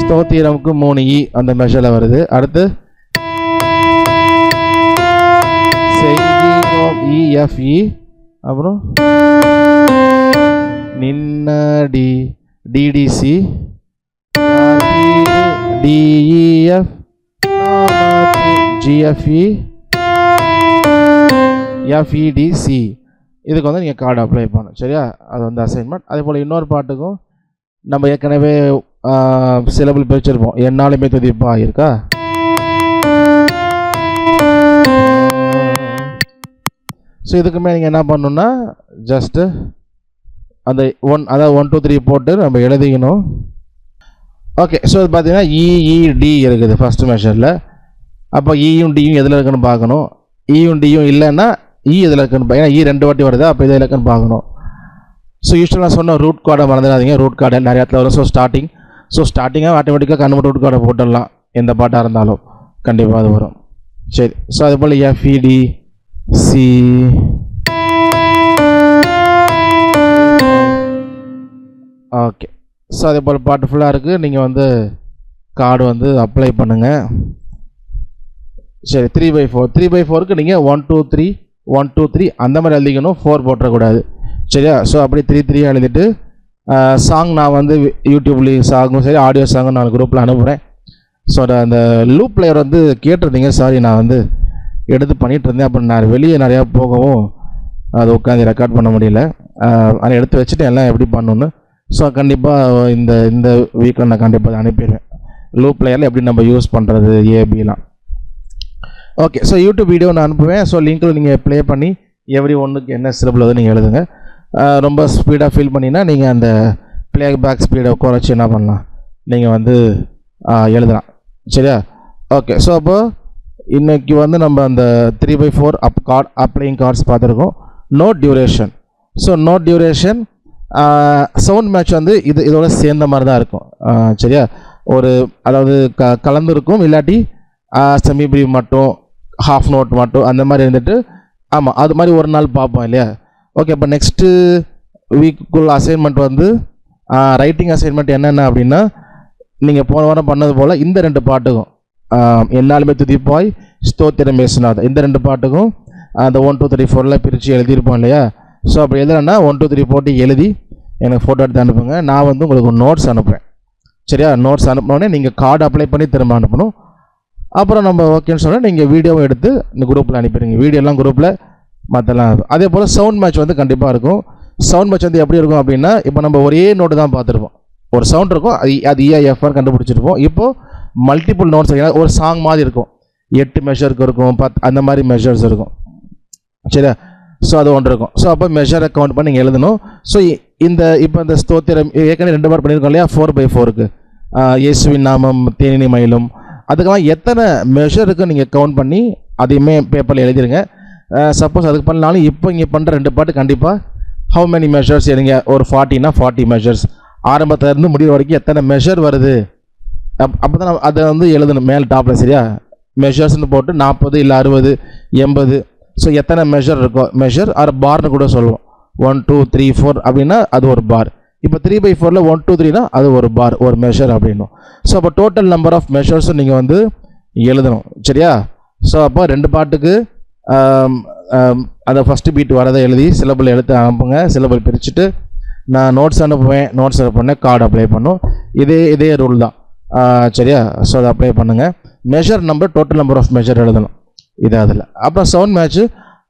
ஸ்தோத்திரமுக்கு 3 இ அந்த மெஷரில் வருது. அடுத்து செய்கிறோம் இஎஃப்இ, அப்புறம் நின்னடி டிடிசி டிஇஎஃப் ஜிஎஃப்இ எஃப்இடிசி. இதுக்கு வந்து நீங்கள் கார்டு அப்ளை பண்ணணும். சரியா, அது வந்து அசைன்மெண்ட். அதே போல் இன்னொரு பாட்டுக்கும் நம்ம ஏற்கனவே சிலபிள் பிரிச்சிருப்போம். என்னாலுமே துதிப்பா இருக்கா. ஸோ இதுக்குமே நீங்கள் என்ன பண்ணணுன்னா ஜஸ்ட்டு அந்த 1 2 3 போட்டு நம்ம எழுதிக்கணும். ஓகே. ஸோ இது பார்த்தீங்கன்னா இஇடி இருக்குது ஃபஸ்ட்டு மெஷரில். அப்போ இயும் டியும் எதில் இருக்குன்னு பார்க்கணும். இயும் டியும் இல்லைன்னா எதில் இருக்குன்னு ஏன்னா 2 வாட்டி வருது, அப்போ இதில் இருக்குன்னு பார்க்கணும். ஸோ யூஸ்வலாக நான் சொன்ன ரூட் கார்டை மறந்துடாதீங்க. ரூட் கார்டை நிறைய இடத்துல வரும். ஸோ ஸ்டார்டிங்காக ஆட்டோமேட்டிக்காக கன்வெர்ட் ரூட் கார்டை போட்டுடலாம். எந்த பாட்டாக இருந்தாலும் கண்டிப்பாக அது வரும். சரி, ஸோ அதே போல் எஃப்இடி சி, 3 ஓகே. ஸோ அதே போல் பாட்டு ஃபுல்லாக இருக்குது. நீங்கள் வந்து கார்டு வந்து அப்ளை பண்ணுங்கள். சரி, 3/4 3/4க்கு நீங்கள் 1 2 3 1 2 3 அந்த மாதிரி எழுதிக்கணும், 4 போட்டுறக்கூடாது. சரியா? ஸோ அப்படி 3 3 எழுதிட்டு சாங் நான் வந்து யூடியூப்லேயும் சாங்கும் சரி ஆடியோ சாங்கும் நான் குரூப்பில் அனுப்புகிறேன். ஸோ அந்த லூப் பிளேயர் வந்து கேட்டிருந்தீங்க, சாரி நான் வந்து எடுத்து பண்ணிகிட்டு இருந்தேன். அப்புறம் நான் வெளியே நிறையா போகவும் அதை உட்காந்து ரெக்கார்ட் பண்ண முடியல. அதை எடுத்து வச்சுட்டு எல்லாம் எப்படி பண்ணணுன்னு. ஸோ கண்டிப்பாக இந்த வீக்கில் நான் கண்டிப்பாக அதை அனுப்பிடுவேன். லூப் பிளேயரில் எப்படி நம்ம யூஸ் பண்ணுறது ஏபிலாம். ஓகே. ஸோ யூடியூப் வீடியோ நான் அனுப்புவேன். ஸோ லிங்க்கில் நீங்கள் ப்ளே பண்ணி எவ்ரி ஒன்றுக்கு என்ன சிலபிள் அது நீங்கள் எழுதுங்க. ரொம்ப ஸ்பீடாக ஃபீல் பண்ணினா நீங்கள் அந்த ப்ளே பேக் ஸ்பீடை குறைச்சி என்ன பண்ணலாம், நீங்கள் வந்து எழுதலாம். சரியா? ஓகே. ஸோ அப்போது இன்றைக்கி வந்து நம்ம அந்த 3/4 அப்ளைங் கார்ட்ஸ் பார்த்துருக்கோம். No duration. So no duration sound match வந்து இதோட சேர்ந்த மாதிரி தான் இருக்கும். சரியா? ஒரு அதாவது கலந்துருக்கும், இல்லாட்டி செமி பிரீவ் மட்டும், ஹாஃப் நோட் மட்டும் அந்த மாதிரி இருந்துட்டு, ஆமாம் அது மாதிரி ஒரு நாள் பார்ப்போம் இல்லையா? ஓகே. இப்போ நெக்ஸ்ட்டு வீக்குள்ள அசைன்மெண்ட் வந்து ரைட்டிங் அசைன்மெண்ட் என்னென்ன அப்படின்னா, நீங்கள் போன வாரம் பண்ணது போல் இந்த 2 பாட்டுக்கும் என்னாலுமே துதிப்பாய் ஸ்தோத்திரம் பேசினார் இந்த 2 பாட்டுக்கும் அந்த 1 2 3 4 பிரித்து எழுதியிருப்போம் இல்லையா? ஸோ அப்படி எழுதுனா 1 2 3 போட்டு எழுதி எனக்கு ஃபோட்டோ எடுத்து அனுப்புங்க. நான் வந்து உங்களுக்கு நோட்ஸ் அனுப்புகிறேன். சரியா? நோட்ஸ் அனுப்பினோடனே நீங்கள் கார்டு அப்ளை பண்ணி திரும்ப அனுப்பணும். அப்புறம் நம்ம ஓகேன்னு சொன்னால் நீங்கள் வீடியோவும் எடுத்து இந்த குரூப்பில் அனுப்பிடுங்க. வீடியோலாம் குரூப்பில் மற்றெல்லாம் இருக்கும். அதே போல் சவுண்ட் மேட்ச் வந்து கண்டிப்பாக இருக்கும். சவுண்ட் மேட்ச் வந்து எப்படி இருக்கும் அப்படின்னா, இப்போ நம்ம ஒரே நோட்டு தான் பார்த்துருப்போம். ஒரு சவுண்ட் இருக்கும், அது EIFR கண்டுபிடிச்சிருப்போம். இப்போது மல்டிபிள் நோட்ஸ் ஒரு சாங் மாதிரி இருக்கும். 8 மெஷருக்கு இருக்கும், 10 அந்த மாதிரி மெஷர்ஸ் இருக்கும். சரியா? ஸோ அது ஒன்று இருக்கும். ஸோ அப்போ மெஷரை கவுண்ட் பண்ணி நீங்கள் எழுதணும். ஸோ இப்போ இந்த ஸ்தோத்திரம் ஏற்கனவே 2 பார் பண்ணியிருக்கோம் இல்லையா? 4/4க்கு இயேசுவின் நாமம் தேனினி மயிலும், அதுக்கெல்லாம் எத்தனை மெஷருக்கு நீங்கள் கவுண்ட் பண்ணி அதையுமே பேப்பரில் எழுதிருங்க. சப்போஸ் அதுக்கு பண்ணாலும் இப்போ இங்கே பண்ணுற 2 பாட்டு கண்டிப்பாக ஹவு மெனி மெஷர்ஸ் எழுங்க. ஒரு 40னா 40 மெஷர்ஸ், ஆரம்பத்திலேருந்து முடிவு வரைக்கும் எத்தனை மெஷர் வருது அப்போ தான் அதை வந்து எழுதணும் மேல் டாப்பில். சரியா? மெஷர்ஸ்னு போட்டு 40 இல்லை 60 80 ஸோ எத்தனை மெஷர் இருக்கோ, மெஷர் ஆர் பார்னு கூட சொல்லுவோம். 1 2 3 4 அப்படின்னா அது ஒரு பார். இப்போ 3/4ல் 1 2 3னா அது ஒரு பார், ஒரு மெஷர் அப்படின்னும். ஸோ அப்போ டோட்டல் நம்பர் ஆஃப் மெஷர்ஸும் நீங்கள் வந்து எழுதணும். சரியா? ஸோ அப்போ 2 பாட்டுக்கு அதை ஃபஸ்ட்டு பீட் வரதை எழுதி சிலபிள் எடுத்து அனுப்புங்க. சிலபிள் பிரிச்சுட்டு நான் நோட்ஸ் அனுப்புவேன். நோட்ஸ் அனுப்புனேன், கார்டு அப்ளை பண்ணும். இதே ரூல் தான். சரியா? ஸோ அதை அப்ளை பண்ணுங்கள். Measure number, total number of measure எழுதணும் இது அதில். அப்புறம் சவுண்ட் மேட்ச்சு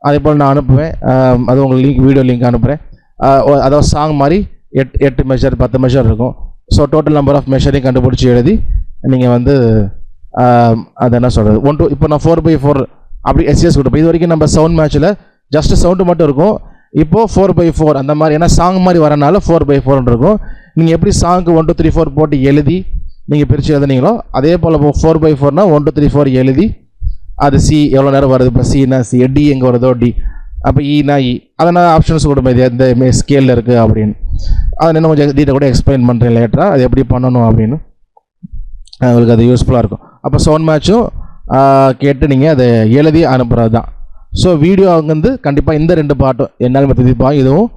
அதே போல் நான் அனுப்புவேன். அது உங்களுக்கு வீடியோ லிங்க் அனுப்புகிறேன். அதாவது சாங் மாதிரி 8 மெஷர் 10 மெஷர் இருக்கும். ஸோ டோட்டல் நம்பர் ஆஃப் மெஷரையும் கண்டுபிடிச்சி எழுதி நீங்கள் வந்து அது என்ன சொல்கிறது 1 2 இப்போ நான் 4/4 அப்படி எஸ்எஸ் கொடுப்போம். இது வரைக்கும் நம்ம சவுண்ட் மேட்ச்சில் ஜஸ்ட் சவுண்டு மட்டும் இருக்கும். இப்போது 4/4 அந்த மாதிரி, ஏன்னா சாங் மாதிரி வரனால 4/4 இருக்கும். நீங்கள் எப்படி சாங்க்கு 1 2 3 4 போட்டு எழுதி நீங்கள் பிரித்து எழுதுனீங்களோ அதே போல் 4/4னா 1 2 3 4 எழுதி அது சி எவ்வளோ நேரம் வருது. இப்போ சினா சி, டி எங்கே வருதோ டி, அப்போ ஈனா இ, அதை நான் ஆப்ஷன்ஸ் கொடுப்பேன். இது எந்த ஸ்கேலில் இருக்குது அப்படின்னு. அதை இன்னும் கொஞ்சம் டீட்டெயில் கூட எக்ஸ்பிளைன் பண்ணுறேன் லேட்டராக அது எப்படி பண்ணணும் அப்படின்னு. உங்களுக்கு அது யூஸ்ஃபுல்லாக இருக்கும். அப்போ சவுண்ட் மேட்சும் கேட்டு நீங்கள் அதை எழுதி அனுப்புகிறது தான். ஸோ வீடியோ வந்து கண்டிப்பாக இந்த 2 பாட்டும் என்னால் துதிப்பாய் இதுவும்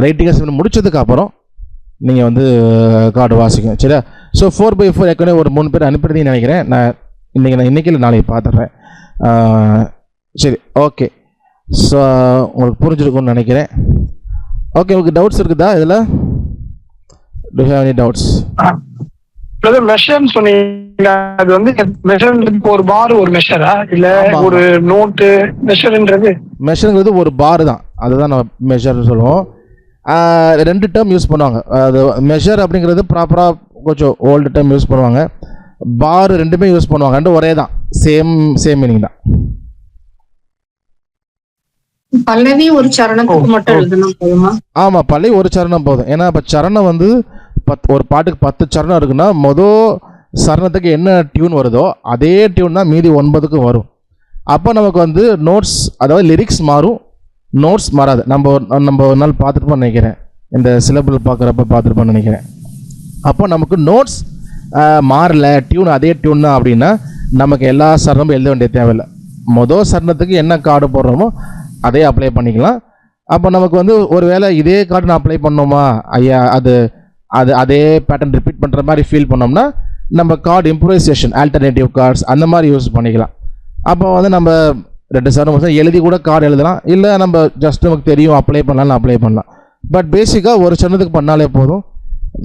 ரைட்டிங் அசைன்மெண்ட் முடிச்சதுக்கு அப்புறம் நீங்கள் வந்து கார்டு வாசிக்கணும். சரியா? ஸோ 4/4 ஏற்கனவே ஒரு 3 பேர் அனுப்புறதையும் நினைக்கிறேன். நான் இன்றைக்கி இல்லை நாளைக்கு பார்த்துட்றேன். சரி, ஓகே. ஸோ உங்களுக்கு புரிஞ்சிருக்கும்னு நினைக்கிறேன். ஓகே, உங்களுக்கு டவுட்ஸ் இருக்குதா இதில்? Do have any doubts? மெஷர்னு சொன்னீங்க, அது வந்து மெஷர்ன்றது ஒரு பார் ஒரு மெஷரா இல்ல ஒரு நோட்டு? மெஷருங்கிறது ஒரு பார் தான், அதுதான் நம்ம மெஷர்னு சொல்லுவோம். 2 டேர்ம் யூஸ் பண்ணுவாங்க. அது மெஷர் அப்படிங்கிறது ப்ராப்பராக கொஞ்சம் ஓல்டு டேர்ம் யூஸ் பண்ணுவாங்க. பார் 2மே யூஸ் பண்ணுவாங்க. 2 ஒரே தான், சேம் மீனிங் தான். பல்லவி ஒரு சரணத்துக்கு மட்டும் எழுதணும் போதுமா? ஆமா, பல்லவி ஒரு சரணம் போதும். ஏன்னா இப்ப சரணம் வந்து ஒரு பாட்டுக்கு 10 சரணம் இருக்குன்னா மொதல் சரணத்துக்கு என்ன டியூன் வருதோ அதே டியூன் தான் மீதி 9க்கும் வரும். அப்போ நமக்கு வந்து நோட்ஸ், அதாவது லிரிக்ஸ் மாறும், நோட்ஸ் மாறாது. நம்ம ஒரு நாள் பார்த்துருப்போம்னு நினைக்கிறேன், இந்த சிலபிள் பார்க்குறப்ப பார்த்துருப்போம்னு நினைக்கிறேன். அப்போ நமக்கு நோட்ஸ் மாறல, டியூன் அதே டியூன் தான் அப்படின்னா நமக்கு எல்லா சரணமும் எழுத வேண்டிய தேவையில்லை. மொதல் சரணத்துக்கு என்ன கார்டு போடுறோமோ அதே அப்ளை பண்ணிக்கலாம். அப்போ நமக்கு வந்து ஒரு வேளை இதே கார்டு நான் அப்ளை பண்ணோமா ஐயா, அது அது அதே பேட்டர்ன் ரிப்பீட் பண்ணுற மாதிரி ஃபீல் பண்ணோம்னா நம்ம கார்டு இம்ப்ரூவைசேஷன் ஆல்டர்னேட்டிவ் கார்ட்ஸ் அந்த மாதிரி யூஸ் பண்ணிக்கலாம். அப்போ வந்து நம்ம 2 சரணம் எழுதி கூட கார்டு எழுதலாம், இல்லை நம்ம ஜஸ்ட் நமக்கு தெரியும் அப்ளை பண்ணலாம் அப்ளை பண்ணலாம். பட் பேசிக்காக ஒரு சரணத்துக்கு பண்ணாலே போதும்,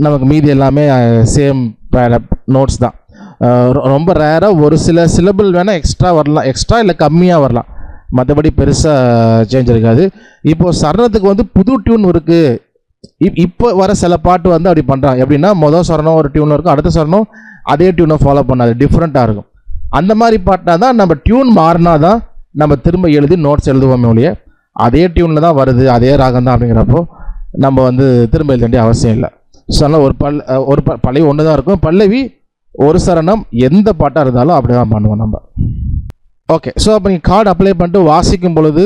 நமக்கு மீதி எல்லாமே சேம் நோட்ஸ் தான். ரொம்ப ரேராக ஒரு சில சிலபிள் வேணால் எக்ஸ்ட்ரா வரலாம், எக்ஸ்ட்ரா இல்லை கம்மியாக வரலாம், மற்றபடி பெருசாக சேஞ்ச் இருக்காது. இப்போது சரணத்துக்கு வந்து புது டியூன் இருக்குது. இப்போ வர சில பாட்டு வந்து அப்படி பண்ணுறாங்க. எப்படின்னா மொதல் சரணம் ஒரு டியூனில் இருக்கும், அடுத்த சரணம் அதே டியூனை ஃபாலோ பண்ணாது, டிஃப்ரெண்ட்டாக இருக்கும். அந்த மாதிரி பாட்டினா தான் நம்ம டியூன் மாறினா தான் நம்ம திரும்ப எழுதி நோட்ஸ் எழுதுவோமே ஒழிய அதே டியூனில் தான் வருது அதே ராகம் தான் அப்படிங்கிறப்போ நம்ம வந்து திரும்ப எழுத வேண்டிய அவசியம் இல்லை. ஸோ அதனால் ஒரு பல்லவி ஒன்று தான் இருக்கும், பல்லவி ஒரு சரணம் எந்த பாட்டாக இருந்தாலும் அப்படி தான் பண்ணுவோம் நம்ம. ஓகே, ஸோ அப்போ நீங்கள் கார்டு அப்ளை பண்ணிட்டு வாசிக்கும் பொழுது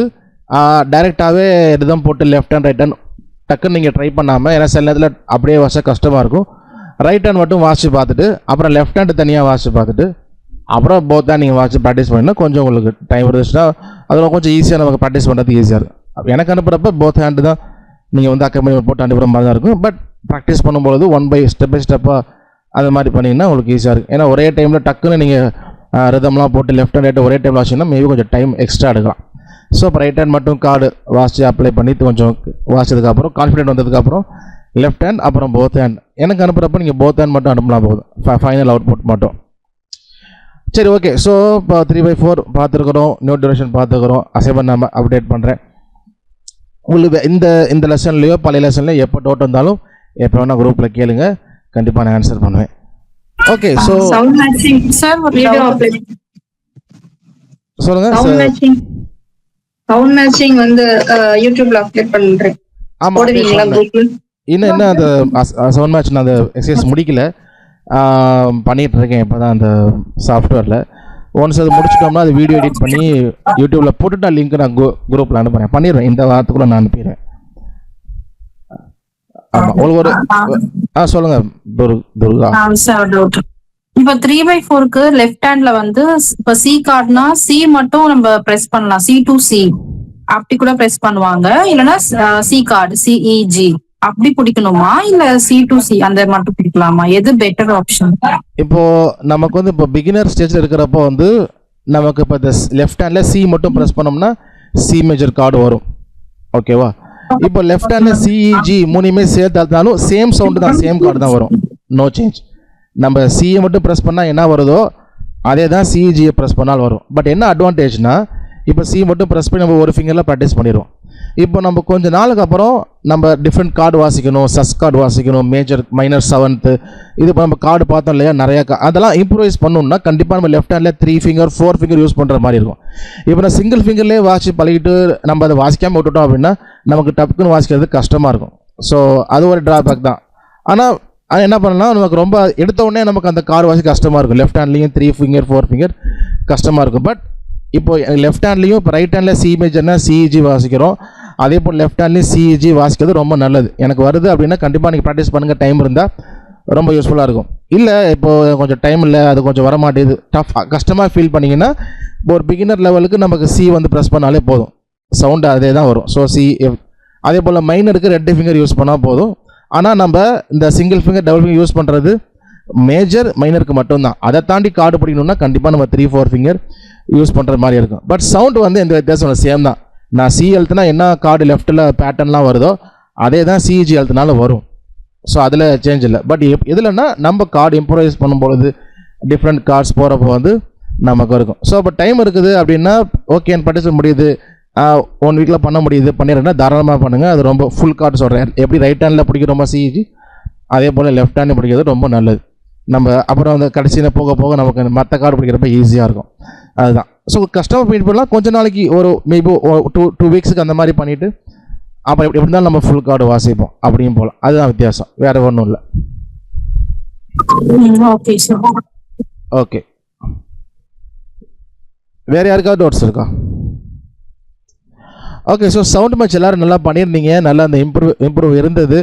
டைரெக்டாகவே ரிதம் போட்டு லெஃப்ட் ஹேண்ட் ரைட் ஹேண்ட் டக்குன்னு நீங்கள் ட்ரை பண்ணாமல், ஏன்னா சில நேரத்தில் அப்படியே வாசிச்சா கஷ்டமாக இருக்கும். ரைட் ஹேண்ட் மட்டும் வாசித்து பார்த்துட்டு அப்புறம் லெஃப்ட் ஹேண்டு தனியாக வாசித்து பார்த்துட்டு அப்புறம் போத் தான் நீங்கள் வாட்சி ப்ராக்டிஸ் பண்ணினா கொஞ்சம் உங்களுக்கு டைம் இருந்துச்சுன்னா அதில் கொஞ்சம் ஈஸியாக நமக்கு ப்ராக்டிஸ் பண்ணுறதுக்கு ஈஸியாக இருக்கும். எனக்கு அனுப்புகிறப்ப போத் ஹேண்டு தான் நீங்கள் வந்து அக்கம்பெனி போட்டு அனுப்புகிற மாதிரி தான் இருக்கும். பட் ப்ராக்டிஸ் பண்ணும்பொழுது ஸ்டெப் பை ஸ்டெப்பாக அது மாதிரி பண்ணிங்கன்னா உங்களுக்கு ஈஸியாக இருக்கும். ஏன்னா ஒரே டைமில் டக்குன்னு நீங்கள் ரிதம்லாம் போட்டு லெஃப்ட் ஹேண்ட் ரைட்டு ஒரே டைமில் வாசிங்கன்னா மேபி கொஞ்சம் டைம் எக்ஸ்ட்ரா எடுக்கலாம். ஸோ இப்போ ரைட் ஹேண்ட் மட்டும் கார்டு வாசித்து அப்ளை பண்ணி கொஞ்சம் வாசிச்சதுக்கப்புறம் கான்ஃபிடென்ட் வந்ததுக்கப்புறம் லெஃப்ட் ஹேண்ட் அப்புறம் போத் ஹேண்ட் எனக்கு அனுப்புகிறப்ப நீங்கள் போத் ஹேண்ட் மட்டும் அனுப்பலாம் போதும், ஃபைனல் அவுட்புட் மட்டும். சரி, ஓகே. ஸோ இப்போ 3/4 பார்த்துருக்குறோம், நியூ டியூரேஷன் பார்த்துக்கிறோம், அசைன்மெண்ட் நம்ம அப்டேட் பண்ணுறேன். உங்களுக்கு இந்த லெசன்லையோ பழைய லெசன்லையோ எப்போ டவுட் வந்தாலும் எப்போ வேணால் குரூப்பில் கேளுங்க, கண்டிப்பாக நான் ஆன்சர் பண்ணுவேன். ஓகே, ஸோ சொல்லுங்க. சவுண்ட் மேட்சிங் வந்து யூடியூப்ல அப்லோட் பண்றேன். போடுவீங்களா குரூப்ல? இன்னும் அந்த சவுண்ட் மேட்ச் நான் அந்த எக்ஸசைஸ் முடிக்கல, பண்ணிகிட்டு இருக்கேன் இப்போ தான் அந்த சாஃப்ட்வேரில். ஒன்ஸ் அது முடிச்சிட்டோம்னா அது வீடியோ எடிட் பண்ணி யூடியூப்பில் போட்டுட்டு லிங்க் நான் குரூப்பில் அனுப்புகிறேன், பண்ணிடுவேன். இந்த வாரத்துக்குள்ளே நான் அனுப்பிடுவேன். ஆமாம், உங்களுக்கு சொல்லுங்க துர்கா. இப்போ 3/4க்கு லெஃப்ட் ஹேண்ட்ல வந்து இப்போ சி கார்டுனா சி மட்டும் நம்ம பிரஸ் பண்ணலாம், C to C அப்படி கூட பிரஸ் பண்ணுவாங்க. இல்லைன்னா சி கார்டு CEG அப்படி பிடிக்கணுமா, இல்ல C to C அந்த மட்டும் பிடிக்கலாமா? எது பெட்டர் ஆப்ஷன்? இப்போ நமக்கு வந்து இப்போ பிகினர் ஸ்டேஜ்ல இருக்கிறப்போ வந்து நமக்கு இப்போ இந்த லெஃப்ட் ஹேண்ட்ல C மட்டும் பிரஸ் பண்ணோம்னா C மேஜர் கார்டு வரும், ஓகேவா? இப்போ லெஃப்ட் ஹேண்ட்ல CEG மூணுமே சேர்த்தாலும் சேம் சவுண்டு தான், சேம் கார்டு தான் வரும், நோ சேஞ்ச். நம்ம சியை மட்டும் ப்ரெஸ் பண்ணால் என்ன வருதோ அதே தான் CEGயை ப்ரெஸ் பண்ணால் வரும். பட் என்ன அட்வான்டேஜ்னா இப்போ C மட்டும் ப்ரெஸ் பண்ணி நம்ம ஒரு ஃபிங்கரில் ப்ராக்டிஸ் பண்ணிடுவோம். இப்போ நம்ம கொஞ்சம் நாளுக்கு அப்புறம் நம்ம டிஃப்ரெண்ட் கார்டு வாசிக்கணும், சஸ் கார்டு வாசிக்கணும், மேஜர் மைனர் செவன்த்து, இது இப்போ நம்ம கார்டு பார்த்தோம் இல்லையா நிறையா அதெல்லாம் இம்ப்ரூவைஸ் பண்ணணும்னா கண்டிப்பாக நம்ம left handle 3 finger 4 finger use பண்ணுற மாதிரி இருக்கும். இப்போ நான் சிங்கிள் ஃபிங்கர்லேயே வாசி பழகிட்டு நம்ம அதை வாசிக்காமல் விட்டுட்டோம் அப்படின்னா நமக்கு டப்புக்குன்னு வாசிக்கிறது கஷ்டமாக இருக்கும். ஸோ அது ஒரு ட்ராபேக் தான். ஆனால் என்ன பண்ணலாம், நமக்கு ரொம்ப எடுத்த உடனே நமக்கு அந்த கார்டு வாசி கஷ்டமாக இருக்கும். லெஃப்ட் ஹேண்ட்லேயும் 3 ஃபிங்கர் 4 ஃபிங்கர் கஷ்டமாக இருக்கும். பட் இப்போ லெஃப்ட் ஹேண்ட்லேயும் இப்போ ரைட் ஹேண்டில் C மேஜர்னா CEG வாசிக்கிறோம், அதே போல் லெஃப்ட் ஹேண்ட்லேயும் CEG வாசிக்கிறது ரொம்ப நல்லது. எனக்கு வருது அப்படின்னா கண்டிப்பாக நீங்கள் ப்ராக்டிஸ் பண்ணுங்கள், டைம் இருந்தால் ரொம்ப யூஸ்ஃபுல்லாக இருக்கும். இல்லை இப்போது கொஞ்சம் டைம் இல்லை, அது கொஞ்சம் வர மாட்டேது, கஷ்டமாக ஃபீல் பண்ணிங்கன்னா இப்போ ஒரு பிகினர் லெவலுக்கு நமக்கு C வந்து ப்ரெஸ் பண்ணாலே போதும், சவுண்டு அதே தான் வரும். ஸோ C, அதே போல் மைனருக்கு 2 ஃபிங்கர் யூஸ் பண்ணால் போதும். ஆனால் நம்ம இந்த single finger double finger use பண்ணுறது மேஜர் மைனருக்கு மட்டும்தான். அதை தாண்டி கார்டு பிடிக்கணும்னா கண்டிப்பாக நம்ம 3-4 ஃபிங்கர் யூஸ் பண்ணுற மாதிரி இருக்கும். பட் சவுண்டு வந்து எந்த வித்தியாசம் இல்லை, சேம் தான். நான் C எழுத்துனா என்ன கார்டு லெஃப்ட்டில் பேட்டர்ன்லாம் வருதோ அதே தான் CEG எழுத்துனாலும் வரும். ஸோ அதில் சேஞ்ச் இல்லை. பட் எதுலன்னா நம்ம கார்டு இம்ப்ரூவைஸ் பண்ணும்பொழுது டிஃப்ரெண்ட் கார்ட்ஸ் போகிறப்போ வந்து நமக்கு இருக்கும். ஸோ இப்போ டைம் இருக்குது அப்படின்னா ஓகே ப்ராக்டிஸ் முடியுது, 1 வீக்கில் பண்ண முடியுது, பண்ணிடுறேன்னா தாராளமாக பண்ணுங்கள். அது ரொம்ப ஃபுல் கார்டு சொல்கிறேன். எப்படி ரைட் ஹேண்டில் பிடிக்கிறோமா CEG அதே போல் லெஃப்ட் ஹேண்டில் பிடிக்கிறது ரொம்ப நல்லது. நம்ம அப்புறம் அந்த கடைசியில் போக போக நமக்கு மற்ற கார்டு பிடிக்கிறப்ப ஈஸியாக இருக்கும். அதுதான். ஸோ கஸ்டமர் மீட் பண்ணலாம், கொஞ்ச நாளைக்கு ஒரு மேபி 2 வீக்ஸுக்கு அந்த மாதிரி பண்ணிவிட்டு அப்புறம் எப்படி இருந்தாலும் நம்ம ஃபுல் கார்டு வாசிப்போம், அப்படியும் போகலாம். அதுதான் வித்தியாசம், வேறு ஒன்றும் இல்லை. ஓகே, வேறு யாருக்காவது டவுட்ஸ் இருக்கா? ஓகே, ஸோ சவுண்ட் மேட்ச் எல்லோரும் நல்லா பண்ணியிருந்தீங்க, நல்லா அந்த இம்ப்ரூவ் இருந்தது,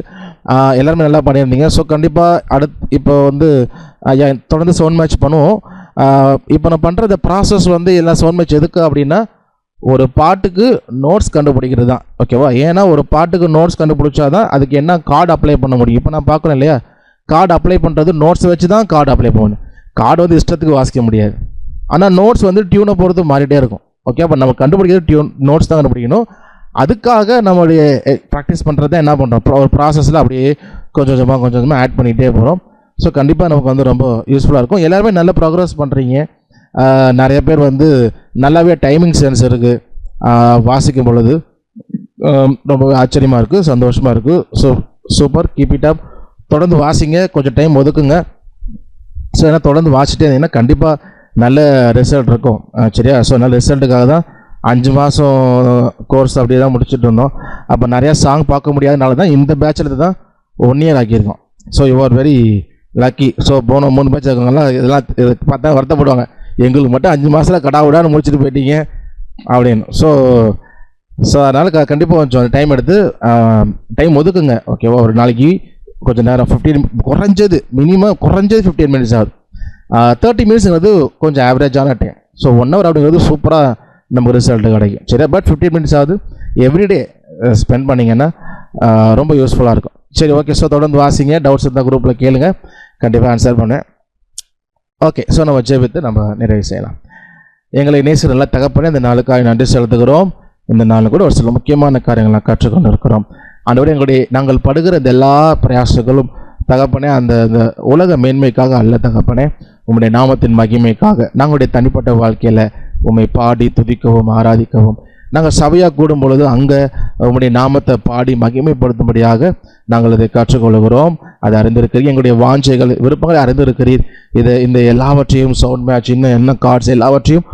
எல்லாருமே நல்லா பண்ணியிருந்தீங்க. ஸோ கண்டிப்பாக இப்போ வந்து தொடர்ந்து சவுண்ட் மேட்ச் பண்ணுவோம். இப்போ நான் பண்ணுற ப்ராசஸ் வந்து எல்லா சவுண்ட் மேட்ச் எதுக்கு அப்படின்னா ஒரு பாட்டுக்கு நோட்ஸ் கண்டுபிடிக்கிறது தான், ஓகேவா? ஏன்னா ஒரு பாட்டுக்கு நோட்ஸ் கண்டுபிடிச்சா தான் அதுக்கு என்ன கார்டு அப்ளை பண்ண முடியும். இப்போ நான் பார்க்குறேன் இல்லையா, கார்டு அப்ளை பண்ணுறது நோட்ஸ் வச்சு தான் கார்டு அப்ளை பண்ணணும். கார்டு வந்து இஷ்டத்துக்கு வாசிக்க முடியாது. ஆனால் நோட்ஸ் வந்து டியூனை பொறுத்து மாறிட்டே இருக்கும், ஓகே? அப்போ நம்ம கண்டுபிடிக்கிறது நோட்ஸ் தான் கண்டுபிடிக்கணும். அதுக்காக நம்மளுடைய ப்ராக்டிஸ் பண்ணுறது தான் என்ன பண்ணுறோம், ஒரு ப்ராசஸில் அப்படியே கொஞ்சம் கொஞ்சமாக ஆட் பண்ணிகிட்டே போகிறோம். ஸோ கண்டிப்பாக நமக்கு வந்து ரொம்ப யூஸ்ஃபுல்லாக இருக்கும். எல்லாருமே நல்ல ப்ரோக்ரஸ் பண்ணுறீங்க. நிறைய பேர் வந்து நல்லாவே டைமிங் சென்ஸ் இருக்குது. வாசிக்கும் பொழுது ரொம்ப ஆச்சரியமாக இருக்குது, சந்தோஷமாக இருக்குது. So super, keep it up. தொடர்ந்து வாசிங்க, கொஞ்சம் டைம் ஒதுக்குங்க. ஸோ ஏன்னா தொடர்ந்து வாசிட்டே இருந்தீங்கன்னா கண்டிப்பாக நல்ல ரிசல்ட் இருக்கும், சரியா? ஸோ நல்ல ரிசல்ட்டுக்காக தான் 5 மாதம் கோர்ஸ் அப்படியே தான் முடிச்சுட்டு இருந்தோம். அப்போ நிறையா சாங் பார்க்க முடியாதனால தான் இந்த பேட்சில் தான் 1 இயர் ஆக்கியிருக்கோம். So you are very lucky. So போன 3 பேட்ச் இருக்கவங்கலாம் இதெல்லாம் பார்த்தா வருத்தப்படுவாங்க, எங்களுக்கு மட்டும் 5 மாதத்தில் கடாவுடான்னு முடிச்சுட்டு போயிட்டீங்க அப்படின்னு. ஸோ அதனால் கண்டிப்பாக கொஞ்சம் டைம் எடுத்து டைம் ஒதுக்குங்க, ஓகேவா? ஒரு நாளைக்கு கொஞ்சம் நேரம் 15 குறைஞ்சது, மினிமம் குறைஞ்சது 15 மினிட்ஸ் ஆகுது. 30 மினிட்ஸுங்கிறது கொஞ்சம் ஆவரேஜான டைம். ஸோ 1 ஹவர் அப்படிங்கிறது சூப்பராக நமக்கு ரிசல்ட்டு கிடைக்கும், சரியா? பட் 15 மினிட்ஸ் ஆகுது எவ்ரிடே ஸ்பெண்ட் பண்ணிங்கன்னா ரொம்ப யூஸ்ஃபுல்லாக இருக்கும். சரி, ஓகே. ஸோ தொடர்ந்து வாசிங்க, டவுட்ஸ் இருந்தால் குரூப்பில் கேளுங்க, கண்டிப்பாக ஆன்சர் பண்ணேன். ஓகே, ஸோ நம்ம ஜெபித்து நம்ம நிறைவு செய்யலாம். எங்களை நேசிக்கிற நல்ல தகப்பனே, இந்த நாளுக்காக நன்றி செலுத்துகிறோம். இந்த நாளில் கூட ஒரு சில முக்கியமான காரியங்களை கற்றுக்கொண்டு இருக்கிறோம். ஆண்டவரே, நாங்கள் படுகிற இந்த எல்லா பிரயாசங்களும் தகப்பனே அந்த உலக மேன்மைக்காக அல்ல தகப்பனே, உம்முடைய நாமத்தின் மகிமைக்காக நாங்களுடைய தனிப்பட்ட வாழ்க்கையில் உம்மை பாடி துதிக்கவும் ஆராதிக்கவும், நாங்கள் சபையாக கூடும் பொழுது அங்கே உம்முடைய நாமத்தை பாடி மகிமைப்படுத்தும்படியாக நாங்கள் இதை கற்றுக்கொள்கிறோம். அதை அறிந்திருக்கிறீர், எங்களுடைய வாஞ்சைகள் விருப்பங்களை அறிந்திருக்கிறீர். இந்த எல்லாவற்றையும் சவுண்ட் மேட்ச், இன்னும் என்ன கார்ட்ஸ் எல்லாவற்றையும்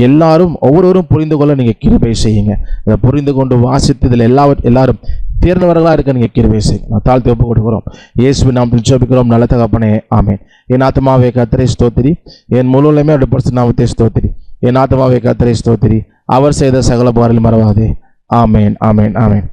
எல்லாரும் ஒவ்வொருவரும் புரிந்து கொள்ள நீங்கள் கிருபை செய்யுங்க. இதை புரிந்து கொண்டு வாசித்து இதில் எல்லாரும் தேர்ந்தவர்களாக இருக்க நீங்கள் கிருபை செய்யுங்க. நான் தாழ்த்தி ஒப்பு கொடுக்கிறோம். இயேசுவின் நாமத்தில் ஜெபிக்கிறோம் நல்ல தகப்பனே, ஆமென். என் ஆத்துமாவே கர்த்தரை ஸ்தோத்திரி, என் முழுவதுமே அவருடைய பரிசுத்த நாமத்தை ஸ்தோத்திரி. என் ஆத்துமாவே கர்த்தரை ஸ்தோத்திரி, அவர் செய்த சகல பாரில் மறவாதே. ஆமென், ஆமென், ஆமென்.